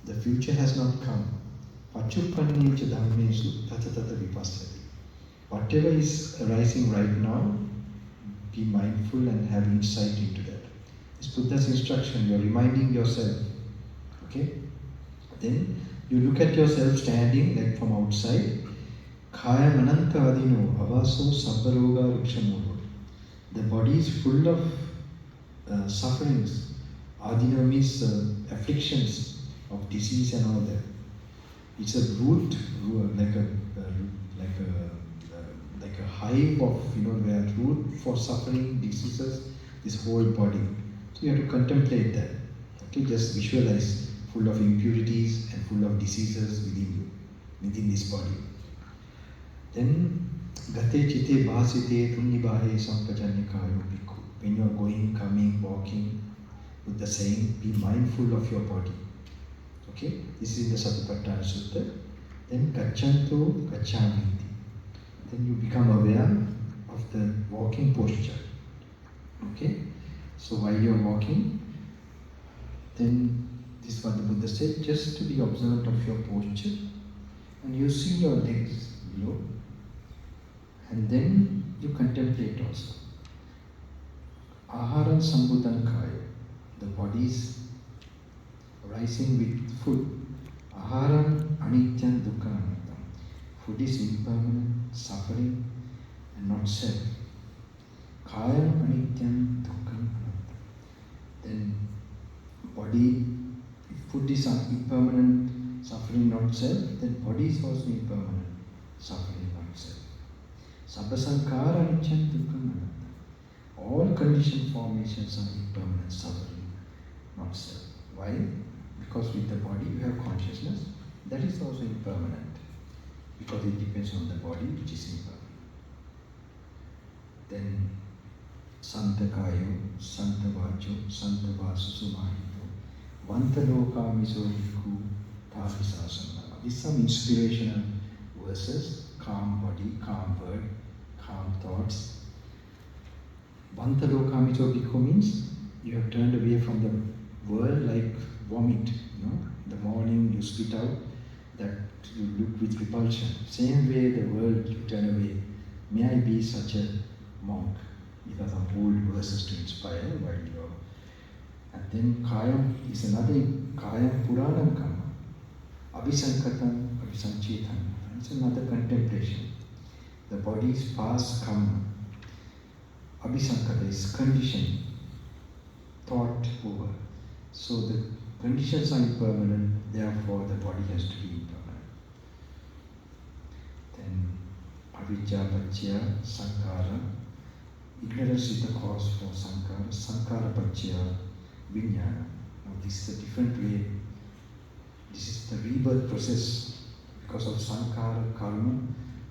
The future has not come. Pachupannicha Dhammeshu Tatatata Vipassati. Whatever is arising right now, be mindful and have insight into that. It's Buddha's instruction, you're reminding yourself. Okay? Then you look at yourself standing like from outside. Kaya mananta adino avaso sabbaroga rukshamuro. The body is full of sufferings. Adino means afflictions of disease and all that. It's a root, like a hive of, where root for suffering, diseases, this whole body. So you have to contemplate that. Okay, just visualize full of impurities and full of diseases within this body. Then, gate chite bhasite punnibahe sampajanyakayo bhikkhu. When you are going, coming, walking, with the saying, be mindful of your body. Okay, this is in the Satipatthana Sutta. Then gachanto gachamiti. Then you become aware of the walking posture. Okay, so while you are walking, then this is what the Buddha said, just to be observant of your posture, and you see your legs below, and then you contemplate also. Aharam sambuddhan kaya, the body is rising with food. Aharam anityan dukkha anatta. Food is impermanent, suffering, and not self. Kaya anityan dukkha anatta. Then body, if food is impermanent, suffering, not self, then body is also impermanent, suffering, not self. Sabba sankhara anicca dukkha anatta. All conditioned formations are impermanent, suffering, not self. Why? Because with the body you have consciousness, that is also impermanent, because it depends on the body which is impermanent. Then Santa Kayo, Santa Vacho, Santa Vasusumahito, Vantaloka Miso Bhikkhu Thapisasana. These are some inspirational verses, calm body, calm word, calm thoughts. Vantaloka Miso Bhikkhu means you have turned away from the world like vomit. The morning you spit out, that you look with repulsion. Same way the world you turn away. May I be such a monk. These are some old verses to inspire while you are. And then Kayam is another, Kayam Puranam Kama. Abhisankatam, Abhisanchetam. It's another contemplation. The body is past karma. Abhisankata is condition, thought over. So the conditions are impermanent, therefore the body has to be impermanent. Then avijja paccaya sankhara. Ignorance is the cause for sankhara. Sankhara paccaya vijnana. Now this is a different way. This is the rebirth process. Because of sankhara karma,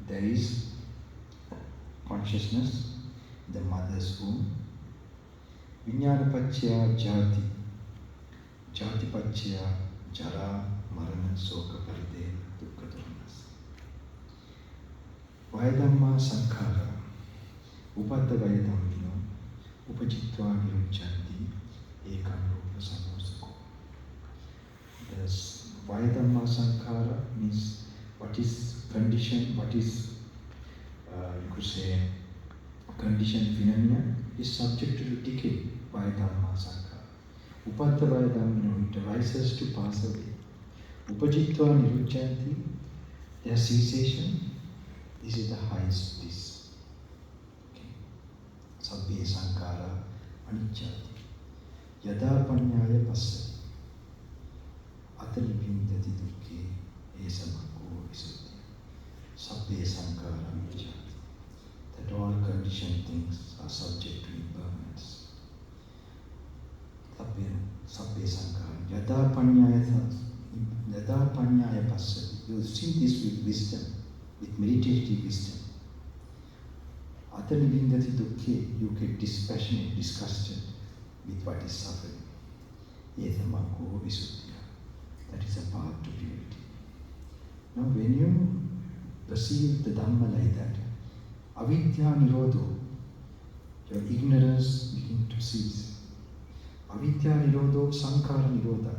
there is consciousness, the mother's womb. Vijnana paccaya jati. Jati paccaya jara marana soka parideva dukkha dhammas. Vayadhamma sankhara. Upadda vayadhammino. Upajitva virucchanti. Ekam rupa samosako. There's Vayadhamma sankhara means what is conditioned, what is, you could say, conditioned phenomena is subject to decay. Vayadhamma sankhara. Upadda vayadhammino, it arises to pass away. Upajitva nirucchanti, their cessation, this is the highest bliss. Okay. Sabbe sankhara aniccati. Yada panyaya passati. Atalipindati dukkhe esamako visuddhi. Sabbe sankhara vijjati. That all conditioned things are subject to impermanence. Sabbe sankhara. Yada panyaya passati. You see this with wisdom, with meditative wisdom. Atanibindati dukkhe, you get dispassionate, disgusted with what is suffering. Esamako visuddhi. That is a path to purity. Now when you perceive the Dhamma like that, avidya nirodho, your ignorance begin to cease. Avidya nirodho, sankhara nirodha.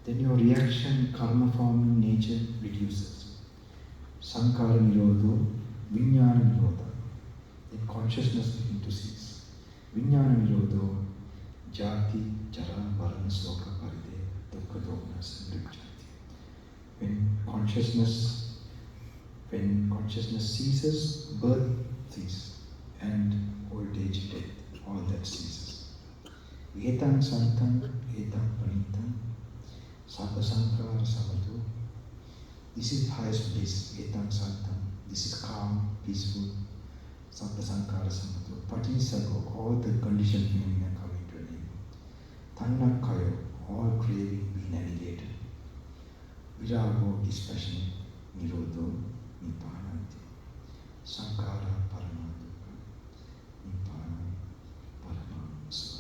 Then your reaction, karma forming nature reduces. Sankhara nirodho, vijnana nirodha. Then consciousness begin to cease. Vijnana nirodho, jati, jara, marana, sloka, paride, dukkha, dogna, samripjati. When consciousness ceases, birth ceases, and old age, death, all that ceases. Etam santam, etam panitam, sabba sankhara samadho. This is highest bliss, etam santam. This is calm, peaceful, sabba sankhara samadho. Patisago, all the conditioned phenomena come into an end. Tannakkayo, all craving being annihilated. Virago, dispassionate. Nirodho, nippananti. Sankhara, paramadukha. Nippana, paramasva.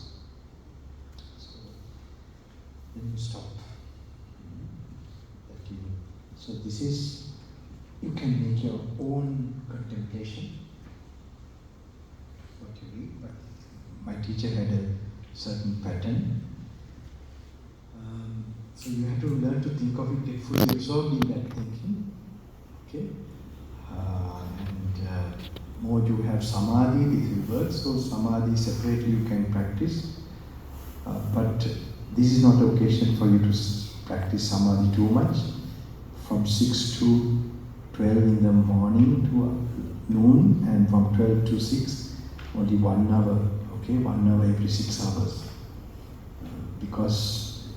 So, then you stop. So this is, you can make your own contemplation, what you read, but my teacher had a certain pattern. So you have to learn to think of it, get fully absorbed in that thinking. Okay? More you have samadhi, this will work. So samadhi separately you can practice. But this is not the occasion for you to practice samadhi too much. From 6 to 12 in the morning to noon, and from 12 to 6, only 1 hour, okay? 1 hour every 6 hours. Because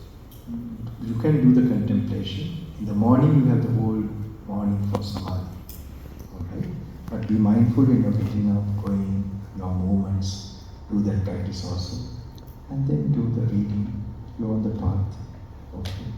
you can do the contemplation. In the morning you have the whole morning for samadhi. Alright? But be mindful when you're getting up, going, your movements, do that practice also. And then do the reading, you're on the path. Okay?